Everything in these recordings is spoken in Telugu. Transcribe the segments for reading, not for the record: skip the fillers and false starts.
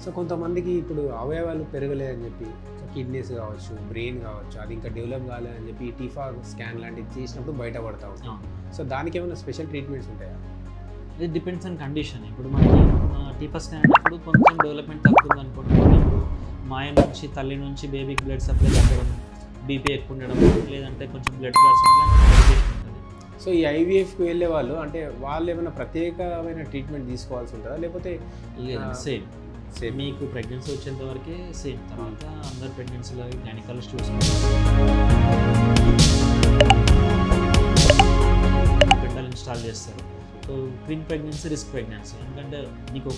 సో కొంతమందికి ఇప్పుడు అవయవాలు పెరగలేదని చెప్పి కిడ్నీస్ కావచ్చు, బ్రెయిన్ కావచ్చు, అది ఇంకా డెవలప్ కాలేదని చెప్పి టీఫా స్కాన్ లాంటివి చేసినప్పుడు బయటపడతా ఉంటాం. సో దానికి ఏమైనా స్పెషల్ ట్రీట్మెంట్స్ ఉంటాయా? ఇది డిపెండ్స్ ఆన్ కండిషన్. ఇప్పుడు మనకి టీఫా స్కాన్ అయినప్పుడు కొంచెం డెవలప్మెంట్ తగ్గుతుంది అనుకోండి. ఇప్పుడు మాయ నుంచి తల్లి నుంచి బేబీకి బ్లడ్ సప్లై తగ్గడం, బీపీ ఎక్కువ ఉండడం, లేదంటే కొంచెం బ్లడ్ క్లాట్స్ ఉంటుంది. సో ఈ ఐవీఎఫ్కి వెళ్ళే వాళ్ళు అంటే వాళ్ళు ఏమైనా ప్రత్యేకమైన ట్రీట్మెంట్ తీసుకోవాల్సి ఉంటుందా, లేకపోతే సేమ్ మీకు ప్రెగ్నెన్సీ వచ్చేంత వరకే సేమ్. తర్వాత అందరు ప్రెగ్నెన్సీలో గైనకాలజిస్ట్ పిండాలు ఇన్స్టాల్ చేస్తారు. So twin pregnancy risk pregnancy, ఎందుకంటే నీకు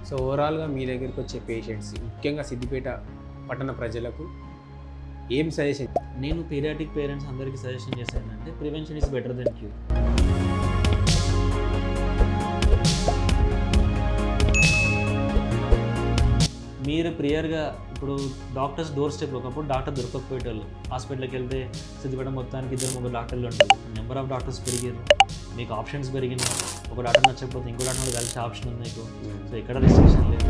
సో ఓవరాల్గా మీ దగ్గరికి వచ్చే పేషెంట్స్, ముఖ్యంగా సిద్దిపేట పట్టణ ప్రజలకు ఏం సజెషన్? నేను పీరియాటిక్ పేరెంట్స్ అందరికీ సజెషన్ చేశాను ఏంటంటే prevention is better than cure. మీరు ప్రియర్గా ఇప్పుడు డాక్టర్స్ డోర్ స్టెప్, ఒకప్పుడు డాక్టర్ దొరకకపోయేటోళ్ళు. హాస్పిటల్కి వెళ్తే సిద్దిపేట మొత్తానికి 2-3 డాక్టర్లు ఉంటారు. నెంబర్ ఆఫ్ డాక్టర్స్ పెరిగారు, మీకు ఆప్షన్స్ పెరిగినాయి. ఒక డాక్టర్ నచ్చకపోతే ఇంకో డాక్టర్ కలిసి ఆప్షన్ ఉంది మీకు. సో ఎక్కడ రిస్ట్రిక్షన్ లేదు.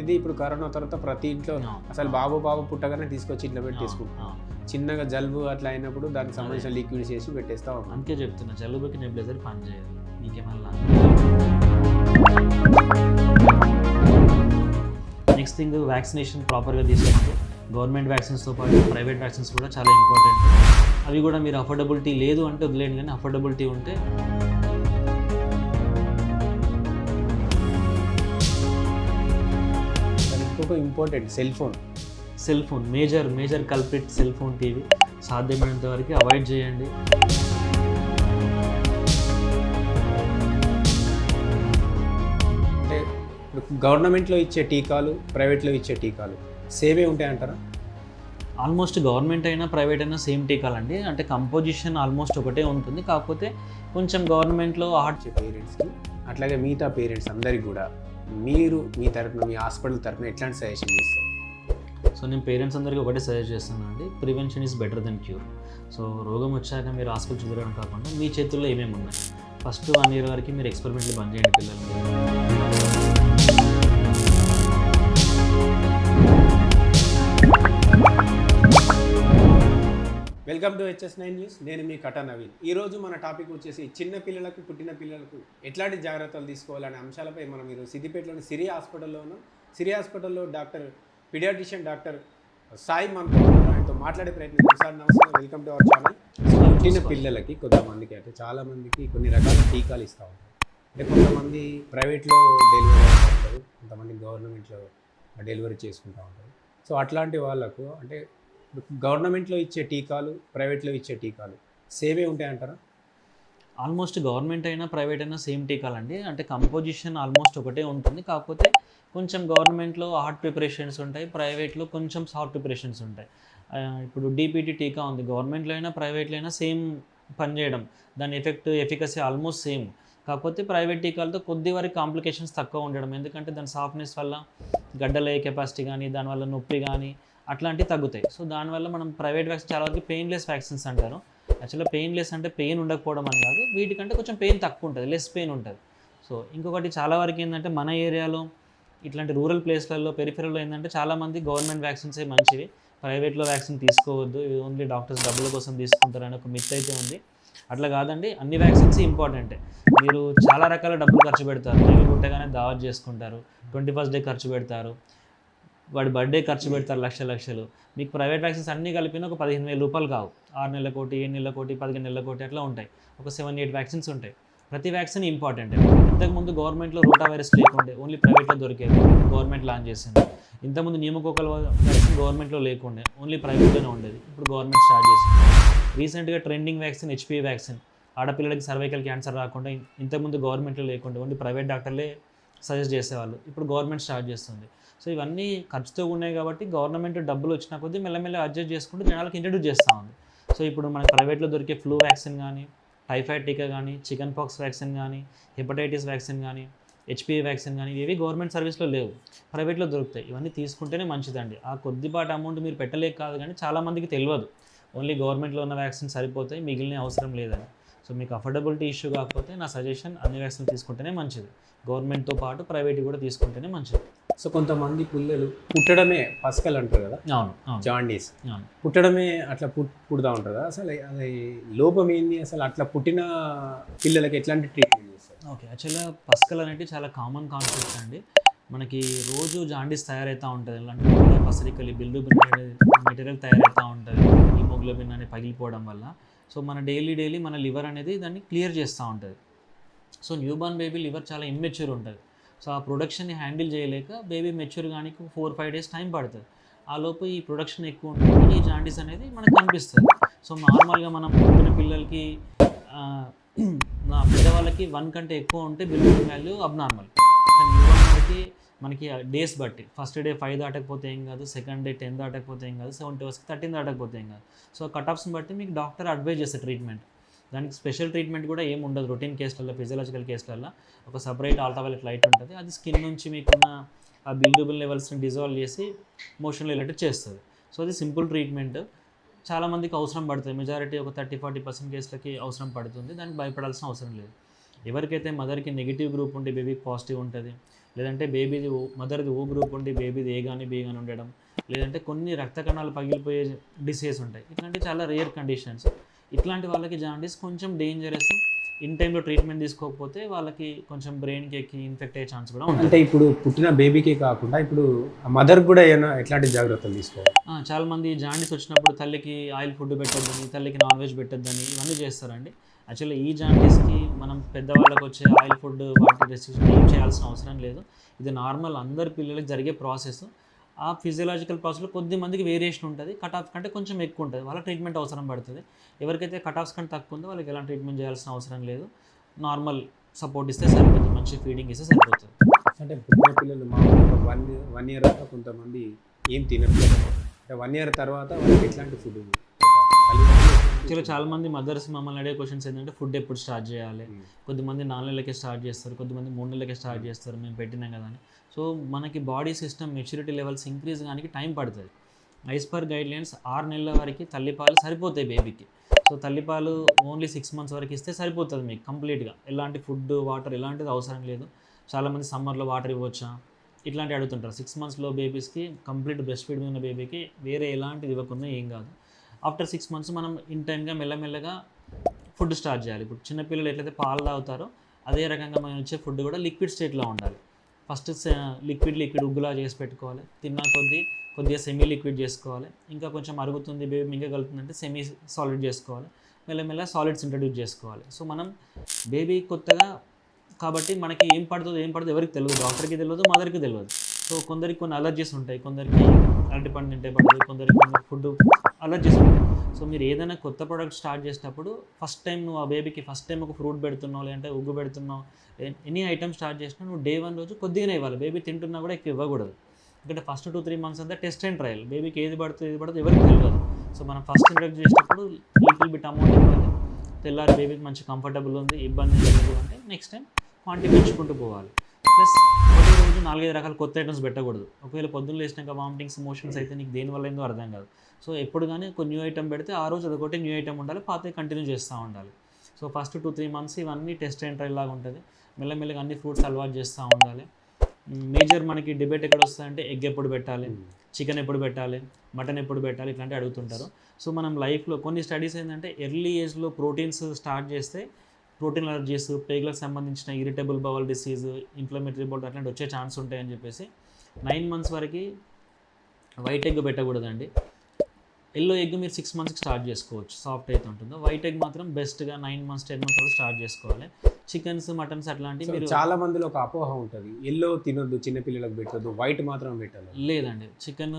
అనేది ఇప్పుడు కరోనా తర్వాత ప్రతి ఇంట్లో అసలు బాబు పుట్టగానే తీసుకొచ్చి ఇంట్లో పెట్టి తీసుకుంటాం. చిన్నగా జలుబు అట్లా అయినప్పుడు దానికి సంబంధించిన లిక్విడ్ చేసి పెట్టేస్తా ఉంటాం. అందుకే చెప్తున్నా, జలుబుకి నెబ్లైజర్ పని చేయాలి. మీకేమన్నా నెక్స్ట్ థింగ్, వ్యాక్సినేషన్ ప్రాపర్గా తీసుకుంటే గవర్నమెంట్ వ్యాక్సిన్స్తో పాటు ప్రైవేట్ వ్యాక్సిన్స్ కూడా చాలా ఇంపార్టెంట్. అవి కూడా మీరు అఫోర్డబిలిటీ లేదు అంటే వదిలేండి, కానీ అఫోర్డబిలిటీ ఉంటే ఇంకొక important cell phone major culprit cell phone, TV సాధ్యమైనంత వరకు అవాయిడ్ చేయండి. అంటే గవర్నమెంట్లో ఇచ్చే టీకాలు, ప్రైవేట్లో ఇచ్చే టీకాలు సేమే ఉంటాయంటారా? ఆల్మోస్ట్ గవర్నమెంట్ అయినా ప్రైవేట్ అయినా సేమ్ టీకాలండి. అంటే కంపోజిషన్ ఆల్మోస్ట్ ఒకటే ఉంటుంది. కాకపోతే కొంచెం గవర్నమెంట్లో పేరెంట్స్కి అట్లాగే మిగతా పేరెంట్స్ అందరికీ కూడా మీరు మీ తరఫున, మీ హాస్పిటల్ తరఫున ఎట్లాంటి సజెషన్ చేస్తారు? సో నేను పేరెంట్స్ అందరికీ ఒకటే సజెస్ట్ చేస్తాను అండి, prevention is better than cure. So రోగం వచ్చాక మీరు హాస్పిటల్ చూడడం కాకుండా మీ చేతుల్లో ఏమేమి ఉన్నాయి, ఫస్ట్ 1 year వరకు మీరు ఎక్స్పెరిమెంట్లు బంద్ చేయండి పిల్లలు. Welcome to HS9 news. నేను మీ కటా నవీన్. ఈరోజు మన టాపిక్ వచ్చేసి చిన్న పిల్లలకు, పుట్టిన పిల్లలకు ఎట్లాంటి జాగ్రత్తలు తీసుకోవాలనే అంశాలపై మనం ఈరోజు సిద్దిపేటలోని సిరి హాస్పిటల్లో ఉన్నాం. సిరి హాస్పిటల్లో పీడియాట్రిషియన్ డాక్టర్ సాయి మనతో ఆయనతో మాట్లాడే ప్రయత్నం. సార్ నమస్తే, వెల్కమ్ టు అవర్ ఛానల్. పుట్టిన పిల్లలకి కొంతమందికి అంటే చాలామందికి కొన్ని రకాల టీకాలు ఇస్తూ ఉంటారు. అంటే కొంతమంది ప్రైవేట్లో డెలివరీ అవుతుంటారు, కొంతమంది గవర్నమెంట్లో డెలివరీ చేసుకుంటూ ఉంటారు. సో అట్లాంటి వాళ్ళకు అంటే గవర్నమెంట్లో ఇచ్చే టీకాలు, ప్రైవేట్లో ఇచ్చే టీకాలు సేమే ఉంటాయంటారా? ఆల్మోస్ట్ గవర్నమెంట్ అయినా ప్రైవేట్ అయినా సేమ్ టీకాలండి. అంటే కంపోజిషన్ ఆల్మోస్ట్ ఒకటే ఉంటుంది. కాకపోతే కొంచెం గవర్నమెంట్లో హార్డ్ ప్రిపరేషన్స్ ఉంటాయి, ప్రైవేట్లో కొంచెం సాఫ్ట్ ప్రిపరేషన్స్ ఉంటాయి. ఇప్పుడు DPT టీకా ఉంది, గవర్నమెంట్లో అయినా ప్రైవేట్లో అయినా సేమ్ పనిచేయడం, దాని ఎఫికసీ ఆల్మోస్ట్ సేమ్. కాకపోతే ప్రైవేట్ టీకాలతో కొద్ది వరకు కాంప్లికేషన్స్ తక్కువ ఉండడం, ఎందుకంటే దాని సాఫ్ట్నెస్ వల్ల గడ్డలయ్యే కెపాసిటీ కానీ, దానివల్ల నొప్పి కానీ అట్లాంటివి తగ్గుతాయి. సో దానివల్ల మనం ప్రైవేట్ వ్యాక్సిన్ చాలా వరకు పెయిన్లెస్ వ్యాక్సిన్స్ అంటారు. యాక్చువల్గా పెయిన్లెస్ అంటే పెయిన్ ఉండకపోవడం అని కాదు, వీటికంటే కొంచెం పెయిన్ తక్కువ ఉంటుంది, లెస్ పెయిన్ ఉంటుంది. సో ఇంకొకటి చాలా వరకు ఏంటంటే మన ఏరియాలో ఇట్లాంటి రూరల్ ప్లేస్లలో, పెరిఫెరల్లో ఏంటంటే చాలామంది గవర్నమెంట్ వ్యాక్సిన్సే మంచివి, ప్రైవేట్లో వ్యాక్సిన్ తీసుకోవద్దు, ఇది ఓన్లీ డాక్టర్స్ డబ్బుల కోసం తీసుకుంటారని ఒక మిత్ అయితే ఉంది. అట్లా కాదండి, అన్ని వ్యాక్సిన్స్ ఇంపార్టెంటే. మీరు చాలా రకాల డబ్బులు ఖర్చు పెడతారు, బేబీ పుట్టగానే దావత్ చేసుకుంటారు, 21st డే ఖర్చు పెడతారు, వాడి బర్త్డే ఖర్చు పెడతారు లక్షలు. మీకు ప్రైవేట్ వ్యాక్సిన్స్ అన్నీ కలిపిన ఒక 15,000 రూపాయలు కావు. 6 నెలలకోటి, 7 నెలలకోటి, 15 నెలలకోటి అట్లా ఉంటాయి. ఒక 7-8 వ్యాక్సిన్స్ ఉంటాయి. ప్రతి వ్యాక్సిన్ ఇంపార్టెంట్. ఇంతకుముందు గవర్నమెంట్లో రోటా వైరస్ లేకుండే, ఓన్లీ ప్రైవేట్లో దొరికేది, గవర్నమెంట్ లాంచ్ చేసింది. ఇంతకుముందు న్యూమోకోకల్ వ్యాక్సిన్ గవర్నమెంట్లో లేకుండే, ఓన్లీ ప్రైవేట్లోనే ఉండేది, ఇప్పుడు గవర్నమెంట్ స్టార్ట్ చేసింది. రీసెంట్గా ట్రెండింగ్ వ్యాక్సిన్ HPV వ్యాక్సిన్, ఆడపిల్లలకి సర్వైకల్ క్యాన్సర్ రాకుండా ఇంతకుముందు గవర్నమెంట్లో లేకుండా ఓన్లీ ప్రైవేట్ డాక్టర్లే సజెస్ట్ చేసేవాళ్ళు, ఇప్పుడు గవర్నమెంట్ స్టార్ట్ చేస్తుంది. సో ఇవన్నీ ఖర్చుతో ఉన్నాయి కాబట్టి గవర్నమెంట్ డబ్బులు వచ్చిన కొద్దీ మెల్లమెల్ల అడ్జస్ట్ చేసుకుంటూ జనాలకు ఇంట్రడ్యూస్ చేస్తూ ఉంది. సో ఇప్పుడు మనకి ప్రైవేట్లో దొరికే ఫ్లూ వ్యాక్సిన్ కానీ, టైఫాయిడ్ టీకా కానీ, చికెన్ పాక్స్ వ్యాక్సిన్ కానీ, హెపటైటిస్ వ్యాక్సిన్ కానీ, HPV వ్యాక్సిన్ కానీ ఇవి గవర్నమెంట్ సర్వీస్లో లేవు, ప్రైవేట్లో దొరుకుతాయి. ఇవన్నీ తీసుకుంటేనే మంచిదండి. ఆ కొద్దిపాటి అమౌంట్ మీరు పెట్టలేక కాదు, కానీ చాలామందికి తెలియదు. ఓన్లీ గవర్నమెంట్లో ఉన్న వ్యాక్సిన్ సరిపోతాయి, మిగిలిన అవసరం లేదని. సో మీకు అఫోర్డబిలిటీ ఇష్యూ కాకపోతే నా సజెషన్ అన్ని వ్యాక్సిన్ తీసుకుంటేనే మంచిది. గవర్నమెంట్తో పాటు ప్రైవేట్ కూడా తీసుకుంటేనే మంచిది. సో కొంతమంది పిల్లలు పుట్టడమే పసకలు అంటారు కదా, అవును అవును జాండీస్, అవును. పుట్టడమే అట్లా పుడతా ఉంటారు కదా, అసలు అది లోపం ఏంది, అసలు అట్లా పుట్టిన పిల్లలకి ఎట్లాంటి ట్రీట్మెంట్ చేస్తారు? ఓకే, యాక్చువల్గా పసకలు అనేవి చాలా కామన్ కాన్సెప్ట్ అండి. మనకి రోజు జాండీస్ తయారవుతూ ఉంటుంది, అంటే పసరికలి బిల్డుబిన్ మెటీరియల్ తయారవుతూ ఉంటుంది హిమోగ్లోబిన్ అనేది పగిలిపోవడం వల్ల. సో మన డైలీ మన లివర్ అనేది దాన్ని క్లియర్ చేస్తూ ఉంటుంది. సో న్యూబార్న్ బేబీ లివర్ చాలా ఇమ్మెచ్యూర్ ఉంటుంది. సో ఆ ప్రొడక్షన్ని హ్యాండిల్ చేయలేక బేబీ మెచ్యూర్ కానీ 4-5 days టైం పడుతుంది. ఆ లోపు ఈ ప్రొడక్షన్ ఎక్కువ ఉంటుంది, ఈ జాండీస్ అనేది మనకు కనిపిస్తుంది. సో నార్మల్గా మనం పుట్టిన పిల్లలకి నా పెద్దవాళ్ళకి 1 కంటే ఎక్కువ ఉంటే బిల్డుబిన్ వాల్యూ అబ్నార్మల్. కానీ న్యూబార్న్కి మనకి డేస్ బట్టి ఫస్ట్ డే 5 దాటకపోతే ఏం కాదు, సెకండ్ డే 10 దాటకపోతే ఏం కాదు, 7 days 13 దాటకపోతే ఏం కాదు. సో కట్ ఆఫ్స్ని బట్టి మీకు డాక్టర్ అడ్వైజ్ చేస్తారు ట్రీట్మెంట్. దానికి స్పెషల్ ట్రీట్మెంట్ కూడా ఏమి ఉండదు. రొటీన్ కేసులలో, ఫిజియలాజికల్ కేసులలో ఒక సపరేట్ అల్ట్రావైలెట్ లైట్ ఉంటుంది, అది స్కిన్ నుంచి మీకున్న ఆ బిల్డుబిన్ లెవెల్స్ని డిజాల్వ్ చేసి మోషన్లో వెళ్ళేటట్టు చేస్తుంది. సో అది సింపుల్ ట్రీట్మెంట్. చాలామందికి అవసరం పడుతుంది, మెజారిటీ ఒక 30-40% కేసులకి అవసరం పడుతుంది. దానికి భయపడాల్సిన అవసరం లేదు. ఎవరికైతే మదర్కి నెగిటివ్ గ్రూప్ ఉండి బేబీకి పాజిటివ్ ఉంటుంది, లేదంటే బేబీది మదర్ది ఓ గ్రూప్ ఉండి బేబీది ఏ కానీ బి కానీ ఉండడం, లేదంటే కొన్ని రక్త కణాలు పగిలిపోయే డిసీజ్ ఉంటాయి, ఇట్లాంటి చాలా రేర్ కండిషన్స్. ఇట్లాంటి వాళ్ళకి జాండీస్ కొంచెం డేంజరస్. ఇన్ టైంలో ట్రీట్మెంట్ తీసుకోకపోతే వాళ్ళకి కొంచెం బ్రెయిన్కి ఎక్కి ఇన్ఫెక్ట్ అయ్యే ఛాన్స్ కూడా ఉంటుంది. అంటే ఇప్పుడు పుట్టిన బేబీకి కాకుండా ఇప్పుడు మదర్ కూడా ఏమైనా ఎట్లాంటి జాగ్రత్తలు తీసుకోవాలి? చాలామంది జాండీస్ వచ్చినప్పుడు తల్లికి ఆయిల్ ఫుడ్ పెట్టొద్దని, తల్లికి నాన్ వెజ్ పెట్టొద్దని ఇవన్నీ చేస్తారండి. యాక్చువల్లీ ఈ జాండీస్కి మనం పెద్దవాళ్ళకి వచ్చే ఆయిల్ ఫుడ్ వాటి రెస్ట్రిక్షన్ ఏం చేయాల్సిన అవసరం లేదు. ఇది నార్మల్ అందరి పిల్లలకి జరిగే ప్రాసెస్. ఆ ఫిజియలాజికల్ ప్రాసెస్లో కొద్ది మందికి వేరియేషన్ ఉంటుంది, కట్ ఆఫ్ కంటే కొంచెం ఎక్కువ ఉంటుంది, వాళ్ళ ట్రీట్మెంట్ అవసరం పడుతుంది. ఎవరికైతే కట్ ఆఫ్స్ కంటే తక్కువ ఉందో వాళ్ళకి ఎలాంటి ట్రీట్మెంట్ చేయాల్సిన అవసరం లేదు. నార్మల్ సపోర్ట్ ఇస్తే సరిపోతుంది, మంచి ఫీడింగ్ ఇస్తే సరిపోతుంది. అంటే పుట్టిన పిల్లలు మామూలుగా 1 year దాకా కొంతమంది ఏం తినరు, అంటే 1 year తర్వాత వాళ్ళకి ఎట్లాంటి ఫుడ్? యాక్చువల్గా చాలామంది మదర్స్ మమ్మల్ని అడిగే క్వశ్చన్స్ ఏంటంటే ఫుడ్ ఎప్పుడు స్టార్ట్ చేయాలి, కొద్దిమంది 4 నెలలకే స్టార్ట్ చేస్తారు, కొద్దిమంది 3 నెలలకే స్టార్ట్ చేస్తారు, మేము పెట్టినాం కదా అని. సో మనకి body system maturity levels increase కానీ టైం పడుతుంది. ఐస్ పర్ గైడ్లైన్స్ 6 నెలల వరకు తల్లిపాలు సరిపోతాయి బేబీకి. సో తల్లిపాలు ఓన్లీ 6 months వరకు ఇస్తే సరిపోతుంది మీకు కంప్లీట్గా. ఎలాంటి ఫుడ్ వాటర్ ఎలాంటిది అవసరం లేదు. చాలామంది సమ్మర్లో వాటర్ ఇవ్వచ్చా ఇట్లాంటివి అడుగుతుంటారు. 6 monthsలో బేబీస్కి కంప్లీట్ బ్రెస్ట్ ఫీడ్ ఉన్న బేబీకి వేరే ఎలాంటిది ఇవ్వకుండా ఏం కాదు. ఆఫ్టర్ 6 months మనం ఇన్ టైమ్గా మెల్లమెల్లగా ఫుడ్ స్టార్ట్ చేయాలి. ఇప్పుడు చిన్నపిల్లలు ఎట్లయితే పాలు తాగుతారో అదే రకంగా మనం ఇచ్చే ఫుడ్ కూడా లిక్విడ్ స్టేట్లో ఉండాలి. ఫస్ట్ లిక్విడ్ ఉగ్గులా చేసి పెట్టుకోవాలి, తిన్నా కొద్దిగా సెమీ లిక్విడ్ చేసుకోవాలి, ఇంకా కొంచెం అరుగుతుంది బేబీ మింగగలుగుతుందంటే సెమీ సాలిడ్ చేసుకోవాలి, మెల్లమెల్ల సాలిడ్స్ ఇంట్రడ్యూస్ చేసుకోవాలి. సో మనం బేబీ కొత్తగా కాబట్టి మనకి ఏం పడుతుందో ఎవరికి తెలియదు, డాక్టర్కి తెలియదు, మదర్కి తెలియదు. సో కొందరికి కొన్ని అలర్జీస్ ఉంటాయి, కొందరికి అరటిపండు తింటే పడదు, కొందరికి ఫుడ్ అలర్జీస్ ఉంటాయి. సో మీరు ఏదైనా కొత్త ప్రోడక్ట్ స్టార్ట్ చేసేటప్పుడు ఫస్ట్ టైం నువ్వు ఆ బేబీకి ఒక ఫ్రూట్ పెడుతున్నావు, లేదంటే ఉగ్గు పెడుతున్నావు, ఎనీ ఐటమ్ స్టార్ట్ చేసినా నువ్వు day 1 రోజు కొద్దిగానే ఇవ్వాలి. బేబీ తింటున్నా కూడా ఎక్కువ ఇవ్వకూడదు. ఎందుకంటే ఫస్ట్ 2-3 months అంతా టెస్ట్ అండ్ ట్రయల్, బేబీకి ఏది పడుతుంది ఎవరికి తెలియదు. సో మనం ఫస్ట్ ఇంట్రడ్యూస్ చేసేటప్పుడు లిటిల్ బిట్ అమౌంట్ ఇవ్వాలి, తెల్లారి బేబీకి మంచి కంఫర్టబుల్ ఉంది, ఇబ్బంది లేదు అంటే నెక్స్ట్ టైం క్వాంటిటీ పెంచుకుంటూ పోవాలి. ప్లస్ ఒకటే రోజు 4-5 రకాల కొత్త ఐటమ్స్ పెట్టకూడదు. ఒకవేళ పొద్దున్న లేచినాక వామిటింగ్స్ మోషన్స్ అయితే నీకు దేనివల్ల ఏందో అర్థం కాదు. సో ఎప్పుడు కానీ ఒక న్యూ ఐటమ్ పెడితే ఆ రోజు అదొకటి న్యూ ఐటమ్ ఉండాలి, పాత కంటిన్యూ చేస్తూ ఉండాలి. సో ఫస్ట్ 2-3 months ఇవన్నీ టెస్ట్ అండ్ ట్రయల్ లాగా ఉంటుంది. మెల్లమెల్లగా అన్ని ఫ్రూట్స్ అలవాటు చేస్తూ ఉండాలి. మేజర్ మనకి డిబేట్ ఎక్కడ వస్తుందంటే ఎగ్ ఎప్పుడు పెట్టాలి, చికెన్ ఎప్పుడు పెట్టాలి, మటన్ ఎప్పుడు పెట్టాలి, ఇట్లాంటివి అడుగుతుంటారు. సో మనం లైఫ్లో కొన్ని స్టడీస్ ఏంటంటే ఎర్లీ ఏజ్లో ప్రోటీన్స్ స్టార్ట్ చేస్తే ప్రోటీన్ అలర్జీస్, పేగులకు సంబంధించిన irritable bowel disease, inflammatory bowl అట్లాంటి వచ్చే ఛాన్స్ ఉంటాయని చెప్పేసి 9 months వరకు వైట్ ఎగ్ పెట్టకూడదండి. ఎల్లో ఎగ్ మీరు 6 monthsకి స్టార్ట్ చేసుకోవచ్చు, సాఫ్ట్ అయితే ఉంటుందో. వైట్ ఎగ్ మాత్రం బెస్ట్గా 9 months 10 months వరకు స్టార్ట్ చేసుకోవాలి. చికెన్స్, మటన్స్ అట్లాంటివి మీరు చాలా మందిలో ఒక అపోహ ఉంటుంది, ఎల్లో తినొద్దు, చిన్నపిల్లలకు పెట్టొద్దు, వైట్ మాత్రం పెట్టాలి. లేదండి, చికెన్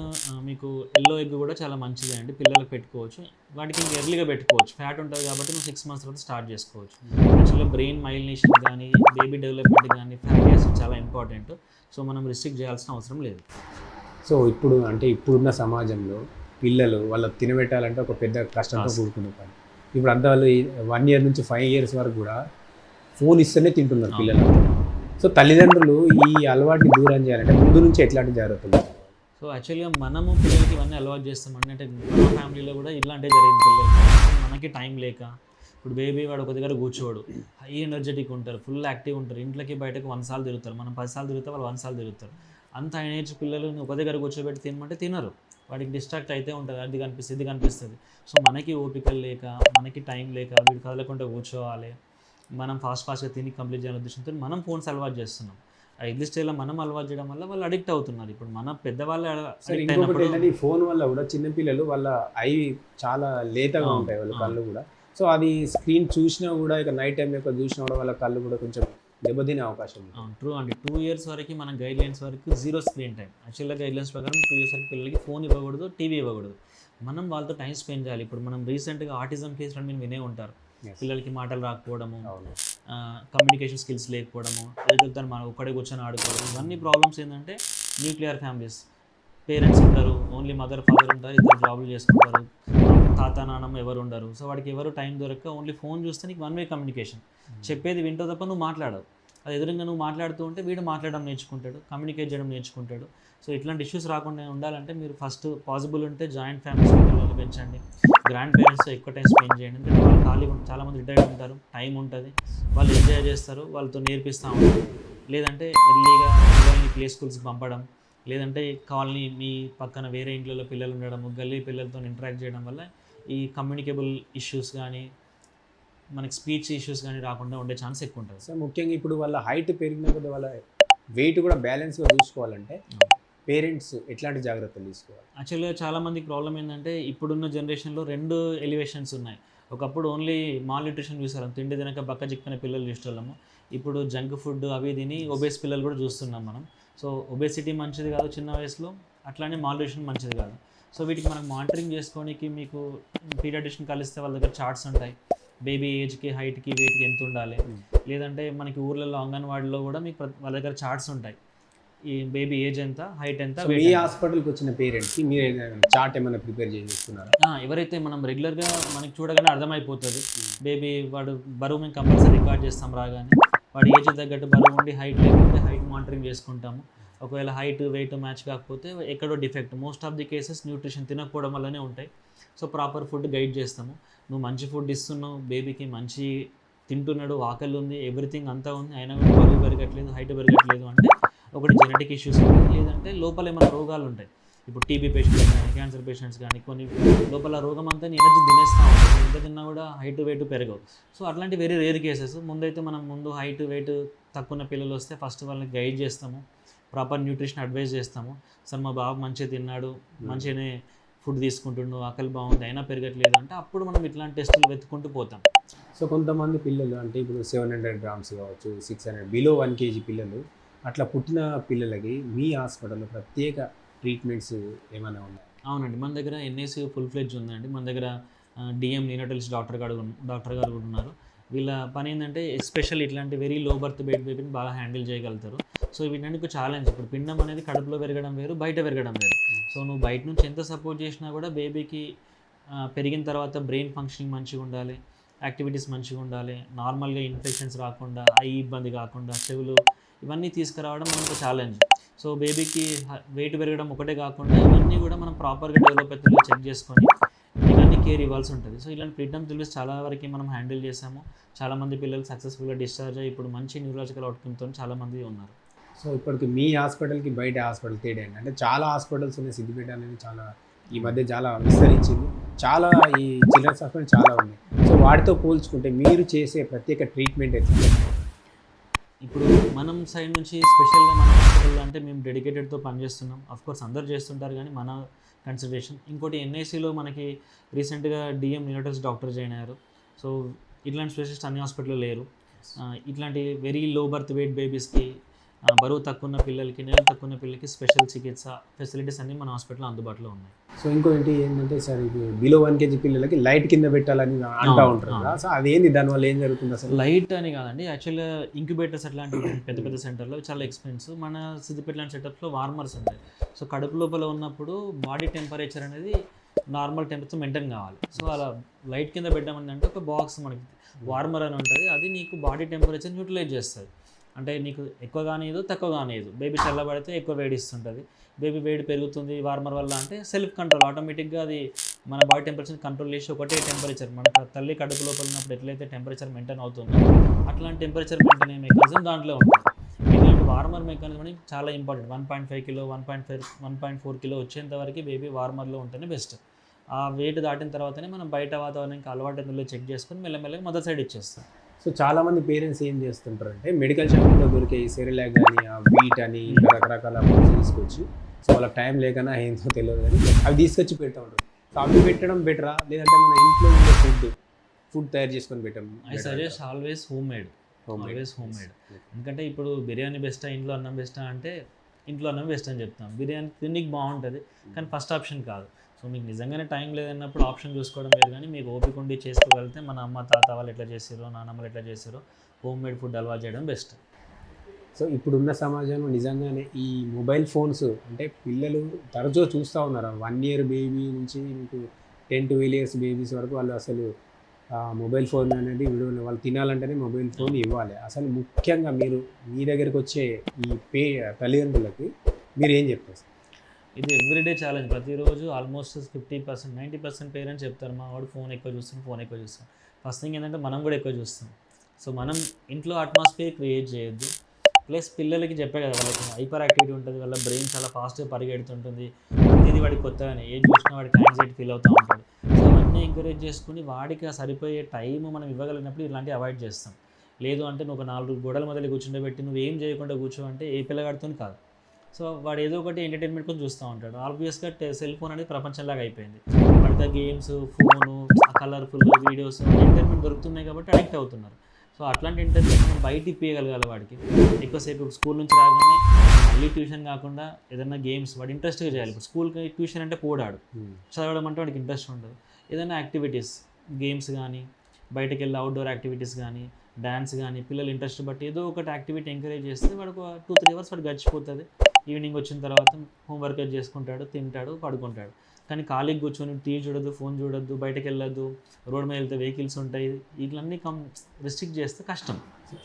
మీకు ఎల్లో ఎగ్ కూడా చాలా మంచిదే అండి, పిల్లలకు పెట్టుకోవచ్చు. వాటికి ఇంకా ఎర్లీగా పెట్టుకోవచ్చు, ఫ్యాట్ ఉంటుంది కాబట్టి నువ్వు 6 months తర్వాత స్టార్ట్ చేసుకోవచ్చు. యాక్చువల్గా బ్రెయిన్ మైలినేషన్ కానీ బేబీ డెవలప్మెంట్ కానీ ఫ్యాటీ యాసిడ్ చాలా ఇంపార్టెంట్. సో మనం రిస్ట్రిక్ట్ చేయాల్సిన అవసరం లేదు. సో ఇప్పుడున్న సమాజంలో పిల్లలు వాళ్ళకి తినబెట్టాలంటే ఒక పెద్ద కష్టంతో కూడుకునే పని. ఇప్పుడు అంతా వాళ్ళు 1 year నుంచి 5 years వరకు కూడా ఫోన్ ఇస్తేనే తింటున్నారు పిల్లలు. సో తల్లిదండ్రులు ఈ అలవాటుని దూరం చేయాలంటే ముందు నుంచి ఎట్లాంటి జాగ్రత్తలు? సో యాక్చువల్గా మనము పిల్లలకి ఇవన్నీ అలవాటు చేస్తామండి. అంటే మన ఫ్యామిలీలో కూడా ఇట్లాంటివి జరిగింది పిల్లలు. మనకి టైం లేక ఇప్పుడు బేబీ వాడు ఒక దగ్గర కూర్చోడు, హై ఎనర్జెటిక్ ఉంటారు, ఫుల్ యాక్టివ్ ఉంటారు, ఇంట్లోకి బయటకు 100 సార్లు తిరుగుతారు, మనం 10 సార్లు తిరుగుతాం, వాళ్ళు 100 సార్లు తిరుగుతారు. అంత ఏజ్ పిల్లలు ఒక దగ్గర కూర్చోబెట్టి తినమంటే తినరు, వాడికి డిస్ట్రాక్ట్ అయితే ఉంటుంది, అది కనిపిస్తుంది ఇది కనిపిస్తుంది. సో మనకి ఓపికలు లేక, మనకి టైం లేక వీడు కదలకుండా కూర్చోవాలి, మనం ఫాస్ట్గా తిని కంప్లీట్ చేయాలనే ఉద్దేశంతో మనం ఫోన్స్ అలవాటు చేస్తున్నాం. ఆ ఎగ్లీ స్టైల్లో మనం అలవాటు చేయడం వల్ల వాళ్ళు అడిక్ట్ అవుతున్నారు. ఇప్పుడు మన పెద్దవాళ్ళు సరే addict ఇంకొకటి అయినప్పుడు ఏంటంటే ఈ ఫోన్ వల్ల కూడా చిన్నపిల్లలు వాళ్ళ ఐ చాలా లేతగా ఉంటాయి వాళ్ళ కళ్ళు కూడా. సో అది స్క్రీన్ చూసినా కూడా ఇక నైట్ టైం యొక్క చూసినా కూడా వాళ్ళ కళ్ళు కూడా కొంచెం దెబ్బతినే అవకాశం ఉంది. ట్రూ అండి. 2 ఇయర్స్ వరకు మన గైడ్లైన్స్ వరకు 0 స్క్రీన్ టైం. యాక్చువల్గా గైడ్లైన్స్ ప్రకారం 2 ఇయర్స్ వరకు పిల్లలకి ఫోన్ ఇవ్వకూడదు, టీవీ ఇవ్వకూడదు. మనం వాళ్ళతో టైం స్పెండ్ చేయాలి. ఇప్పుడు మనం రీసెంట్గా ఆటిజం కేసులు మీరు వినే ఉంటారు. పిల్లలకి మాటలు రాకపోవడము, కమ్యూనికేషన్ స్కిల్స్ లేకపోవడము, ఎదుగుతారు మనం ఒక్కడే కూర్చొని ఆడుకోవడం, ఇవన్నీ ప్రాబ్లమ్స్ ఏంటంటే న్యూక్లియర్ ఫ్యామిలీస్. పేరెంట్స్ ఉంటారు, ఓన్లీ మదర్ ఫాదర్ ఉంటారు, ఇద్దరు జాబులు చేసుకుంటారు, తాత నాన్నమ్మ ఎవరు ఉండరు. సో వాడికి ఎవరు టైం దొరక్క ఓన్లీ ఫోన్ చూస్తే నీకు 1 వే కమ్యూనికేషన్. చెప్పేది వింటో తప్ప నువ్వు మాట్లాడవు. అది ఎదురుగా నువ్వు మాట్లాడుతూ ఉంటే వీడు మాట్లాడడం నేర్చుకుంటాడు, కమ్యూనికేట్ చేయడం నేర్చుకుంటాడు. సో ఇట్లాంటి ఇష్యూస్ రాకుండా ఉండాలంటే మీరు ఫస్ట్ పాసిబుల్ ఉంటే జాయింట్ ఫ్యామిలీస్ పిల్లల్ని పెంచండి, గ్రాండ్ పేరెంట్స్తో ఎక్కువ టైం స్పెండ్ చేయండి. ఎందుకంటే వాళ్ళు ఖాళీగా చాలామంది రిటైర్డ్ ఉంటారు, టైం ఉంటుంది, వాళ్ళు ఎంజాయ్ చేస్తారు, వాళ్ళతో నేర్పిస్తూ ఉంటారు. లేదంటే ఎర్లీగా పిల్లల్ని ప్లే స్కూల్స్కి పంపడం, లేదంటే కాలనీ మీ పక్కన వేరే ఇంట్లో పిల్లలు ఉండడం, గల్లీ పిల్లలతో ఇంటరాక్ట్ చేయడం వల్ల ఈ కమ్యూనికేబుల్ ఇష్యూస్ కానీ మనకి స్పీచ్ ఇష్యూస్ కానీ రాకుండా ఉండే ఛాన్స్ ఎక్కువ ఉంటుంది. సో ముఖ్యంగా ఇప్పుడు వాళ్ళ హైట్ పెరిగిన కొద్ది వాళ్ళ వెయిట్ కూడా బ్యాలెన్స్గా చూసుకోవాలంటే పేరెంట్స్ ఎట్లాంటి జాగ్రత్తలు తీసుకోవాలి? యాక్చువల్గా చాలామందికి ప్రాబ్లం ఏంటంటే ఇప్పుడున్న జనరేషన్లో 2 ఎలివేషన్స్ ఉన్నాయి. ఒకప్పుడు ఓన్లీ మాల్ న్యూట్రిషన్ చూసేవాళ్ళం, తిండి తినక బక్క చిక్కున పిల్లలు చూసేవాళ్ళము. ఇప్పుడు జంక్ ఫుడ్ అవి తిని ఒబేస్ పిల్లలు కూడా చూస్తున్నాం మనం. సో ఒబేసిటీ మంచిది కాదు చిన్న వయసులో, అట్లానే మాల్ న్యూట్రిషన్ మంచిది కాదు. సో వీటికి మనకు మానిటరింగ్ చేసుకోవడానికి మీకు పీడియాట్రిషియన్ కలిస్తే వాళ్ళ దగ్గర చార్ట్స్ ఉంటాయి, బేబీ ఏజ్కి, హైట్కి, వెయిట్కి ఎంత ఉండాలి. లేదంటే మనకి ఊర్లలో అంగన్వాడీలో కూడా మీకు వాళ్ళ దగ్గర చార్ట్స్ ఉంటాయి, ఈ బేబీ ఏజ్ ఎంత, హైట్ ఎంత. మీ హాస్పిటల్కి వచ్చిన పేరెంట్స్కి మీరు చార్ట్ ఏమైనా ప్రిపేర్ చేస్తున్నారా? ఎవరైతే మనం రెగ్యులర్గా మనకి చూడగానే అర్థమైపోతుంది, బేబీ వాడు బరువు మేము కంపల్సరీ రికార్డ్ చేస్తాం రాగానే, వాడి ఏజ్ తగ్గట్టు బరువు ఉండి హైట్ లేకపోతే హైట్ మానిటరింగ్ చేసుకుంటాము. ఒకవేళ హైట్ వెయిట్ మ్యాచ్ కాకపోతే ఎక్కడో defect, most of the cases nutrition తినకపోవడం వల్లనే ఉంటాయి. సో ప్రాపర్ ఫుడ్ గైడ్ చేస్తాము. నువ్వు మంచి ఫుడ్ ఇస్తున్నావు, బేబీకి మంచి తింటున్నాడు, ఆకలి ఉంది, ఎవ్రీథింగ్ అంతా ఉంది, అయినా కూడా బరువు పెరగట్లేదు, హైట్ పెరగట్లేదు అంటే ఒకటి జెనెటిక్ ఇష్యూస్ ఉంటాయి, లేదంటే లోపల ఏమైనా రోగాలు ఉంటాయి. ఇప్పుడు టీబీ పేషెంట్స్ కానీ, క్యాన్సర్ పేషెంట్స్ కానీ, కొన్ని లోపల రోగం అంతా ఎనర్జీ తినేస్తూ ఉంటుంది, ఎంత తిన్నా కూడా హైట్ వెయిట్ పెరగవు. సో అట్లాంటి వెరీ రేర్ కేసెస్. ముందైతే మనం హైట్ వెయిట్ తక్కువ ఉన్న పిల్లలు వస్తే ఫస్ట్ వాళ్ళని గైడ్ చేస్తాము, ప్రాపర్ న్యూట్రిషన్ అడ్వైస్ చేస్తాము. సార్ మా బాబు మంచిగా తిన్నాడు, మంచిగానే ఫుడ్ తీసుకుంటుండు, ఆకలి బాగుంది, అయినా పెరగట్లేదు అంటే అప్పుడు మనం ఇట్లాంటి టెస్టులు వెతుక్కుంటూ పోతాం. సో కొంతమంది పిల్లలు అంటే ఇప్పుడు 700 గ్రామ్స్ కావచ్చు, 600 బిలో 1 kg పిల్లలు అట్లా పుట్టిన పిల్లలకి మీ హాస్పిటల్లో ప్రత్యేక ట్రీట్మెంట్స్ ఏమైనా ఉన్నాయి? అవునండి, మన దగ్గర ఎన్ఏసి ఫుల్ ఫ్లెడ్జ్ ఉందండి. మన దగ్గర డిఎం నీనటలిస్ట్ డాక్టర్ గారు కూడా ఉన్నారు. వీళ్ళ పని ఏంటంటే ఎస్పెషల్ ఇట్లాంటి వెరీ లో బర్త్ బేబీని బాగా హ్యాండిల్ చేయగలుగుతారు. సో వీటన్నిటికి ఛాలెంజ్, ఇప్పుడు పిండం అనేది కడుపులో పెరగడం వేరు, బయట పెరగడం వేరు. సో నువ్వు బయట నుంచి ఎంత సపోర్ట్ చేసినా కూడా బేబీకి పెరిగిన తర్వాత బ్రెయిన్ ఫంక్షనింగ్ మంచిగా ఉండాలి, యాక్టివిటీస్ మంచిగా ఉండాలి, నార్మల్గా ఇన్ఫెక్షన్స్ రాకుండా, ఐ ఇబ్బంది కాకుండా, చెవులు ఇవన్నీ తీసుకురావడం మనకు ఛాలెంజ్. సో బేబీకి వెయిట్ పెరగడం ఒకటే కాకుండా ఇవన్నీ కూడా మనం ప్రాపర్గా డెవలప్ అవుతుందో చెక్ చేసుకొని ఇవన్నీ కేర్ ఇవ్వాల్సి ఉంటుంది. సో ఇలాంటి ఫ్రీడమ్ రిలీజ్ చాలా వరకు మనం హ్యాండిల్ చేసాము. చాలామంది పిల్లలు సక్సెస్ఫుల్గా డిశ్చార్జ్ అయ్యి ఇప్పుడు మంచి న్యూరలాజికల్ అవుట్కమ్తో చాలామంది ఉన్నారు. సో ఇప్పటికి మీ హాస్పిటల్కి బయట హాస్పిటల్ తేడా అంటే చాలా హాస్పిటల్స్ ఉన్నాయి, సిద్దిపేట అనేది చాలా ఈ మధ్య చాలా విస్తరించింది, చాలా ఈ చిల్డ్రన్స్ హాస్పిటల్ చాలా ఉన్నాయి. సో వాటితో పోల్చుకుంటే మీరు చేసే ప్రత్యేక ట్రీట్మెంట్ ఎట్లా? ఇప్పుడు మనం సైడ్ నుంచి స్పెషల్గా మన హాస్పిటల్ అంటే మేము డెడికేటెడ్తో పనిచేస్తున్నాం. అఫ్కోర్స్ అందరు చేస్తుంటారు కానీ మన కన్సిడరేషన్. ఇంకోటి ఎన్ఐసిలో మనకి రీసెంట్గా డిఎం నీనటలిస్ట్ డాక్టర్ జాయిన్ అయ్యారు. సో ఇట్లాంటి స్పెషలిస్ట్ అన్ని హాస్పిటల్లో లేరు. ఇట్లాంటి వెరీ లో బర్త్ వెయిట్ బేబీస్కి, బరువు తక్కువ ఉన్న పిల్లలకి, నెల తక్కువ ఉన్న పిల్లలకి స్పెషల్ చికిత్స ఫెసిలిటీస్ అన్నీ మన హాస్పిటల్లో అందుబాటులో ఉన్నాయి. సో ఇంకోటి ఏంటంటే సార్ ఇప్పుడు బిలో 1 kg పిల్లలకి లైట్ కింద పెట్టాలని అంటూ ఉంటారు కదా, సో అదేంటి, దానివల్ల ఏం జరుగుతుంది అసలు? లైట్ అని కాదండి, యాక్చువల్గా ఇంక్యుబేటర్స్ అట్లాంటివి పెద్ద పెద్ద సెంటర్లో చాలా ఎక్స్పెన్సివ్. మన సిద్దిపేట లాంటి సెటప్స్లో వార్మర్స్ ఉంటాయి. సో కడుపు లోపల ఉన్నప్పుడు బాడీ టెంపరేచర్ అనేది నార్మల్ టెంపరేచర్ మెయింటైన్ కావాలి. సో అలా లైట్ కింద పెట్టామని అంటే ఒక బాక్స్ మనకి వార్మర్ అని ఉంటుంది, అది నీకు బాడీ టెంపరేచర్ న్యూట్రలైజ్ చేస్తుంది. అంటే నీకు ఎక్కువ కానియదు తక్కువ కానియదు. బేబీ చల్లబడితే ఎక్కువ వేడి ఇస్తుంటుంది, బేబీ వేడి పెరుగుతుంది వార్మర్ వల్ల అంటే సెల్ఫ్ కంట్రోల్ ఆటోమేటిక్గా అది మన బాడీ టెంపరేచర్ కంట్రోల్ చేసి ఒకటే టెంపరేచర్ మన తల్లి కడుపు లోపల ఉన్నప్పుడు ఎట్లయితే టెంపరేచర్ మెయింటైన్ అవుతుందో అట్లాంటి టెంపరేచర్ మెయింటైన్ అయ్యే మెకానిజం దాంట్లో ఉంటుంది. ఇట్లాంటి వార్మర్ మెకానిజం అనేది చాలా ఇంపార్టెంట్. 1.5 కిలో 1.4 కిలో వచ్చేంత వరకు బేబీ వార్మర్లో ఉంటేనే బెస్ట్. ఆ వెయిట్ దాటిన తర్వాతనే మనం బయట వాతావరణానికి అలవాటు ఎందులో చెక్ చేసుకొని మెల్లమెల్లగా మదర్ సైడ్ ఇచ్చేస్తాం. సో చాలామంది పేరెంట్స్ ఏం చేస్తుంటారు అంటే మెడికల్ షాప్లో దొరికే ఈ సెరిలాక్ కానీ ఆ వీట్ అని ఇంకా రకరకాల ఫుడ్స్ తీసుకొచ్చి, సో వాళ్ళకి టైం లేకనా ఏంటో తెలియదు కానీ అవి తీసుకొచ్చి పెడతా ఉంటారు. సో అవి పెట్టడం బెటరా, లేదంటే మన ఇంట్లో ఉండే ఫుడ్ తయారు చేసుకొని పెట్టడం? I suggest always home made. ఎందుకంటే ఇప్పుడు బిర్యానీ బెస్టా ఇంట్లో అన్నం బెస్టా అంటే ఇంట్లో అన్నం బెస్ట్ అని చెప్తాం. బిర్యానీ తినడానికి బాగుంటుంది కానీ ఫస్ట్ ఆప్షన్ కాదు. సో మీకు నిజంగానే టైం లేదన్నప్పుడు ఆప్షన్ చూసుకోవడం లేదు, కానీ మీకు ఓపిక ఉండి చేసుకోగలిగితే మన అమ్మ తాత వాళ్ళు ఎట్లా చేసారో నాన్నమ్మలు ఎట్లా చేసారో హోమ్ మేడ్ ఫుడ్ అలవాటు చేయడం బెస్ట్. సో ఇప్పుడున్న సమాజంలో నిజంగానే ఈ మొబైల్ ఫోన్స్ అంటే పిల్లలు తరచూ చూస్తూ ఉన్నారు. 1 year బేబీ నుంచి మీకు 10-12 years బేబీస్ వరకు వాళ్ళు అసలు మొబైల్ ఫోన్ అనేది వీడియో వాళ్ళు తినాలంటేనే మొబైల్ ఫోన్ ఇవ్వాలి. అసలు ముఖ్యంగా మీరు మీ దగ్గరికి వచ్చే ఈ తల్లిదండ్రులకి మీరు ఏం చెప్తారు? ఇది ఎవ్రీడే ఛాలెంజ్. ప్రతిరోజు ఆల్మోస్ట్ 50% 90% పేరెంట్స్ చెప్తారు మా వాడు ఫోన్ ఎక్కువ చూస్తాం. ఫస్ట్ థింగ్ ఏంటంటే మనం కూడా ఎక్కువ చూస్తాం. సో మనం ఇంట్లో అట్మాస్ఫియర్ క్రియేట్ చేయొద్దు. ప్లస్ పిల్లలకి చెప్పే కదా వాళ్ళకి హైపర్ యాక్టివిటీ ఉంటుంది, వాళ్ళ బ్రెయిన్ చాలా ఫాస్ట్గా పరిగెడుతుంటుంది, ప్రతిదీ వాడికి కొత్తగానే ఏం చూసినా వాడికి యాంగ్జైటీ ఫీల్ అవుతూ ఉంటాడు. సో అవన్నీ ఎంకరేజ్ చేసుకుని వాడికి ఆ సరిపోయే టైం మనం ఇవ్వగలిగినప్పుడు ఇలాంటివి అవాయిడ్ చేస్తాం. లేదు అంటే నువ్వు ఒక 4 గోడల మధ్యలో కూర్చుండబెట్టి నువ్వు ఏం చేయకుండా కూర్చో అంటే ఏ పిల్లగాడితో కాదు. సో వాడు ఏదో ఒకటి ఎంటర్టైన్మెంట్ కోసం చూస్తూ ఉంటాడు. ఆబ్వియస్గా సెల్ ఫోన్ అనేది ప్రపంచంలాగా అయిపోయింది. వాడితో games, phone, colourful videos entertainment దొరుకుతున్నాయి కాబట్టి అడిక్ట్ అవుతున్నారు. సో అట్లాంటి ఎంటర్టైన్మెంట్ మనం బయట ఇప్పగలగాలి వాడికి. ఎక్కువసేపు స్కూల్ నుంచి రాగానే మళ్ళీ ట్యూషన్ కాకుండా ఏదైనా గేమ్స్ వాడు ఇంట్రెస్ట్గా చేయాలి. ఇప్పుడు స్కూల్కి ట్యూషన్ అంటే పోడాడు, చదవడం అంటే వాడికి ఇంట్రెస్ట్ ఉండదు. ఏదైనా యాక్టివిటీస్ గేమ్స్ కానీ బయటకు వెళ్ళి అవుట్డోర్ యాక్టివిటీస్ కానీ డ్యాన్స్ కానీ పిల్లలు ఇంట్రెస్ట్ బట్టి ఏదో ఒకటి యాక్టివిటీ ఎంకరేజ్ చేస్తే వాడికి 2-3 hours వాడు గడిచిపోతుంది. ఈవినింగ్ వచ్చిన తర్వాత హోంవర్క్ చేసుకుంటాడు, తింటాడు, పడుకుంటాడు. కానీ ఖాళీకి కూర్చొని టీవీ చూడొద్దు, ఫోన్ చూడొద్దు, బయటకు వెళ్ళొద్దు, రోడ్ మీద వెళ్తే వెహికల్స్ ఉంటాయి, ఇట్లన్నీ రిస్ట్రిక్ట్ చేస్తే కష్టం.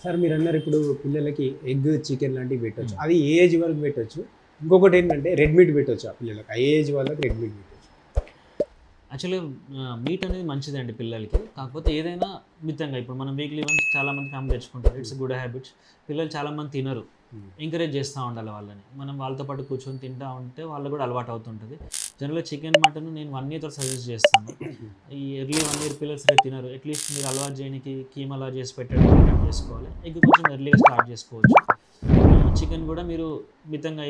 సార్ మీరు అన్నారు ఇప్పుడు పిల్లలకి ఎగ్, చికెన్ లాంటివి పెట్టవచ్చు, అది ఏ ఏజ్ వరకు పెట్టవచ్చు? ఇంకొకటి ఏంటంటే రెడ్ మీట్ పెట్టవచ్చు ఆ పిల్లలకి, ఆ ఏజ్ వాళ్ళకి రెడ్ మీట్ పెట్టవచ్చు. యాక్చువల్గా మీట్ అనేది మంచిదండి పిల్లలకి, కాకపోతే ఏదైనా మితంగా. ఇప్పుడు మనం వీక్లీ వన్స్ చాలామంది ఫ్యామిలీ తెచ్చుకుంటారు, ఇట్స్ గుడ్ హ్యాబిట్స్. పిల్లలు చాలామంది తినరు, ఎంకరేజ్ చేస్తూ ఉండాలి వాళ్ళని. మనం వాళ్ళతో పాటు కూర్చొని తింటూ ఉంటే వాళ్ళకు కూడా అలవాటు అవుతుంటుంది. జనరల్గా చికెన్ మటన్ నేను 1 year సజెస్ట్ చేస్తాను. ఈ ఎర్లీ 1 year పిల్లలు సరే తినరు, అట్లీస్ట్ మీరు అలవాటు చేయడానికి కీమా చేసి పెట్టడం చేసుకోవాలి. ఎగ్ కొంచెం ఎర్లీగా స్టార్ట్ చేసుకోవచ్చు. చికెన్ కూడా మీరు మితంగా,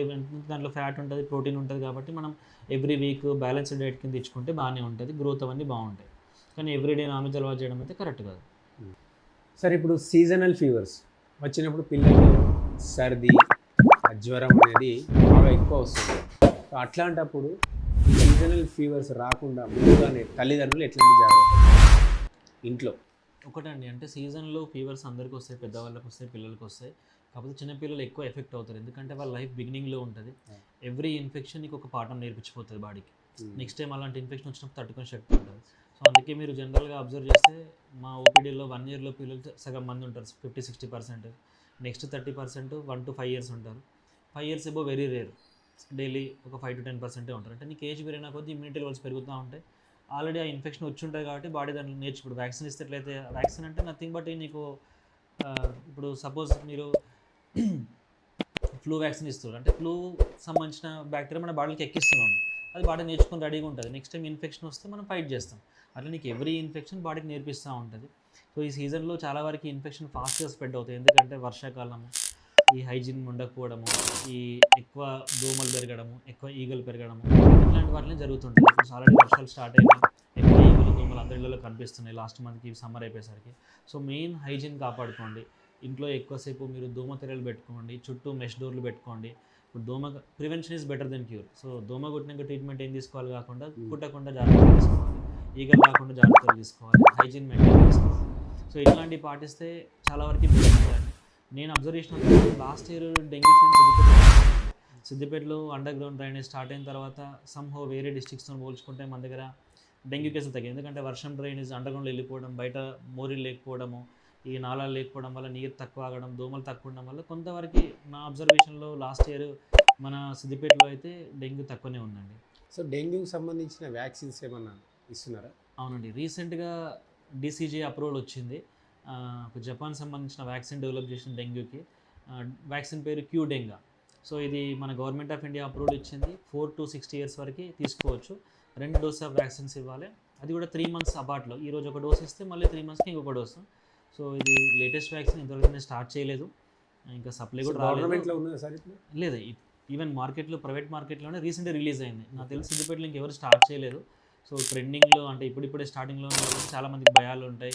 దాంట్లో ఫ్యాట్ ఉంటుంది, ప్రోటీన్ ఉంటుంది కాబట్టి మనం ఎవ్రీ వీక్ బ్యాలెన్స్డ్ డైట్ కింద ఇచ్చుకుంటే బాగానే ఉంటుంది, గ్రోత్ అవన్నీ బాగుంటాయి. కానీ ఎవ్రీడే నాన్ వెజ్ అలవాటు చేయడం అయితే కరెక్ట్ కాదు. సరే ఇప్పుడు సీజనల్ ఫీవర్స్ వచ్చినప్పుడు పిల్లలు సర్ది, జ్వరం అనేది బాగా ఎక్కువ వస్తుంది. సో అట్లాంటప్పుడు ఈ సీజనల్ ఫీవర్స్ రాకుండా ముందుగానే తల్లిదండ్రులు ఎట్లాంటి జాగ్రత్తలు ఇంట్లో? ఒకటండి, అంటే సీజన్లో ఫీవర్స్ అందరికీ వస్తాయి, పెద్దవాళ్ళకి వస్తాయి, పిల్లలకి వస్తాయి. కాకపోతే చిన్నపిల్లలు ఎక్కువ ఎఫెక్ట్ అవుతారు, ఎందుకంటే వాళ్ళ లైఫ్ బిగినింగ్లో ఉంటుంది. ఎవ్రీ ఇన్ఫెక్షన్ నీకు ఒక పాఠం నేర్పించిపోతుంది బాడీకి. నెక్స్ట్ టైం అలాంటి ఇన్ఫెక్షన్ వచ్చినప్పుడు తట్టుకునే శక్తి ఉంటుంది. సో అందుకే మీరు జనరల్గా అబ్జర్వ్ చేస్తే మా ఓపీడీలో 1 yearలో పిల్లలు సగం మంది ఉంటారు, 50-60%. నెక్స్ట్ 30% 1 to 5 years ఉంటారు. 5 years above very rare, daily ఒక 5-10% ఉంటారు. అంటే నీకు ఏజ్ పెరిగిన కొద్దీ ఇమ్యూనిటీ లెవెల్స్ పెరుగుతూ ఉంటాయి. ఆల్రెడీ ఆ ఇన్ఫెక్షన్ వచ్చి ఉంటుంది కాబట్టి బాడీ దాంట్లో నేర్చుకుంటుంది. వ్యాక్సిన్ ఇస్తే ఎట్లయితే, వ్యాక్సిన్ అంటే నథింగ్ బట్ నీకు ఇప్పుడు సపోజ్ మీరు ఫ్లూ వ్యాక్సిన్ ఇస్తారు అంటే ఫ్లూ సంబంధించిన బ్యాక్టీరియా మన బాడీకి ఎక్కిస్తున్నాము, అది బాడీ నేర్చుకుని రెడీగా ఉంటుంది. నెక్స్ట్ టైం ఇన్ఫెక్షన్ వస్తే మనం ఫైట్ చేస్తాం. అట్లా నీకు ఎవ్రీ ఇన్ఫెక్షన్ బాడీకి నేర్పిస్తూ ఉంటుంది. సో ఈ సీజన్లో చాలా వరకు ఇన్ఫెక్షన్ ఫాస్ట్గా స్ప్రెడ్ అవుతాయి, ఎందుకంటే వర్షాకాలము, ఈ హైజీన్ ఉండకపోవడము, ఈ ఎక్కువ దోమలు పెరగడము, ఎక్కువ ఈగలు పెరగడము, ఇట్లాంటి వాటిని జరుగుతుంటుంది. ఇప్పుడు ఆల్రెడీ వర్షాలు స్టార్ట్ అయినాయి, ఎక్కువ ఈగలు దోమలు అందరి ఇళ్ళలో కనిపిస్తున్నాయి లాస్ట్ మంత్కి సమ్మర్ అయిపోయేసరికి. సో మెయిన్ హైజీన్ కాపాడుకోండి. ఇంట్లో ఎక్కువసేపు మీరు దోమ తెరలు పెట్టుకోండి, చుట్టూ మెష్ డోర్లు పెట్టుకోండి. ఇప్పుడు దోమ prevention is better than cure. So దోమ కొట్టినాక ట్రీట్మెంట్ ఏం తీసుకోవాలి కాకుండా కుట్టకుండా జాగ్రత్తలు తీసుకోవాలి, ఈగలు రాకుండా జాగ్రత్తలు తీసుకోవాలి, హైజీన్ మెయింటైన్ చేసుకోవాలి. సో ఇట్లాంటివి పాటిస్తే చాలా వరకు బాగుంటుంది. నేను అబ్జర్వ్ చేసిన లాస్ట్ ఇయర్ డెంగ్యూ సిద్దిపేటలో అండర్ గ్రౌండ్ డ్రైనేజ్ స్టార్ట్ అయిన తర్వాత సమ్హో వేరే డిస్ట్రిక్ట్స్తో పోల్చుకుంటే మన దగ్గర డెంగ్యూ కేసులు తగ్గాయి. ఎందుకంటే వర్షం డ్రైనేజ్ అండర్ గ్రౌండ్లో వెళ్ళిపోవడం, బయట మోరీలు లేకపోవడము, ఈ నాళాలు లేకపోవడం వల్ల నీరు తక్కువ ఆగడం, దోమలు తక్కువ ఉండడం వల్ల కొంతవరకు నా అబ్జర్వేషన్లో లాస్ట్ ఇయర్ మన సిద్దిపేటలో అయితే డెంగ్యూ తక్కువనే ఉందండి. సో డెంగ్యూకి సంబంధించిన వ్యాక్సిన్స్ ఏమన్నా ఇస్తున్నారా? అవునండి, రీసెంట్గా డీసీజీ అప్రూవల్ వచ్చింది. ఒక జపాన్ సంబంధించిన వ్యాక్సిన్ డెవలప్ చేసిన డెంగ్యూకి. వ్యాక్సిన్ పేరు క్యూడెంగా. సో ఇది మన గవర్నమెంట్ ఆఫ్ ఇండియా అప్రూవల్ ఇచ్చింది. 4 to 60 years వరకు తీసుకోవచ్చు. 2 డోస్ ఆఫ్ వ్యాక్సిన్స్ ఇవ్వాలి. అది కూడా 3 months అపార్ట్లో. ఈరోజు ఒక డోస్ ఇస్తే మళ్ళీ 3 monthsకి ఇంకొక డోసు. సో ఇది లేటెస్ట్ వ్యాక్సిన్, ఇంతవరకు నేను స్టార్ట్ చేయలేదు, ఇంకా సప్లై కూడా రాలేదు. గవర్నమెంట్లో ఉన్నదా సార్ ఇప్పుడు? లేదు, ఈవెన్ మార్కెట్లో, ప్రైవేట్ మార్కెట్లోనే రీసెంట్గా రిలీజ్ అయింది. నాకు తెలిసి సిద్దిపేటలో ఇంకెవరు స్టార్ట్ చేయలేదు. సో ట్రెండింగ్లో అంటే ఇప్పుడిప్పుడే స్టార్టింగ్లో చాలా మందికి భయాలు ఉంటాయి,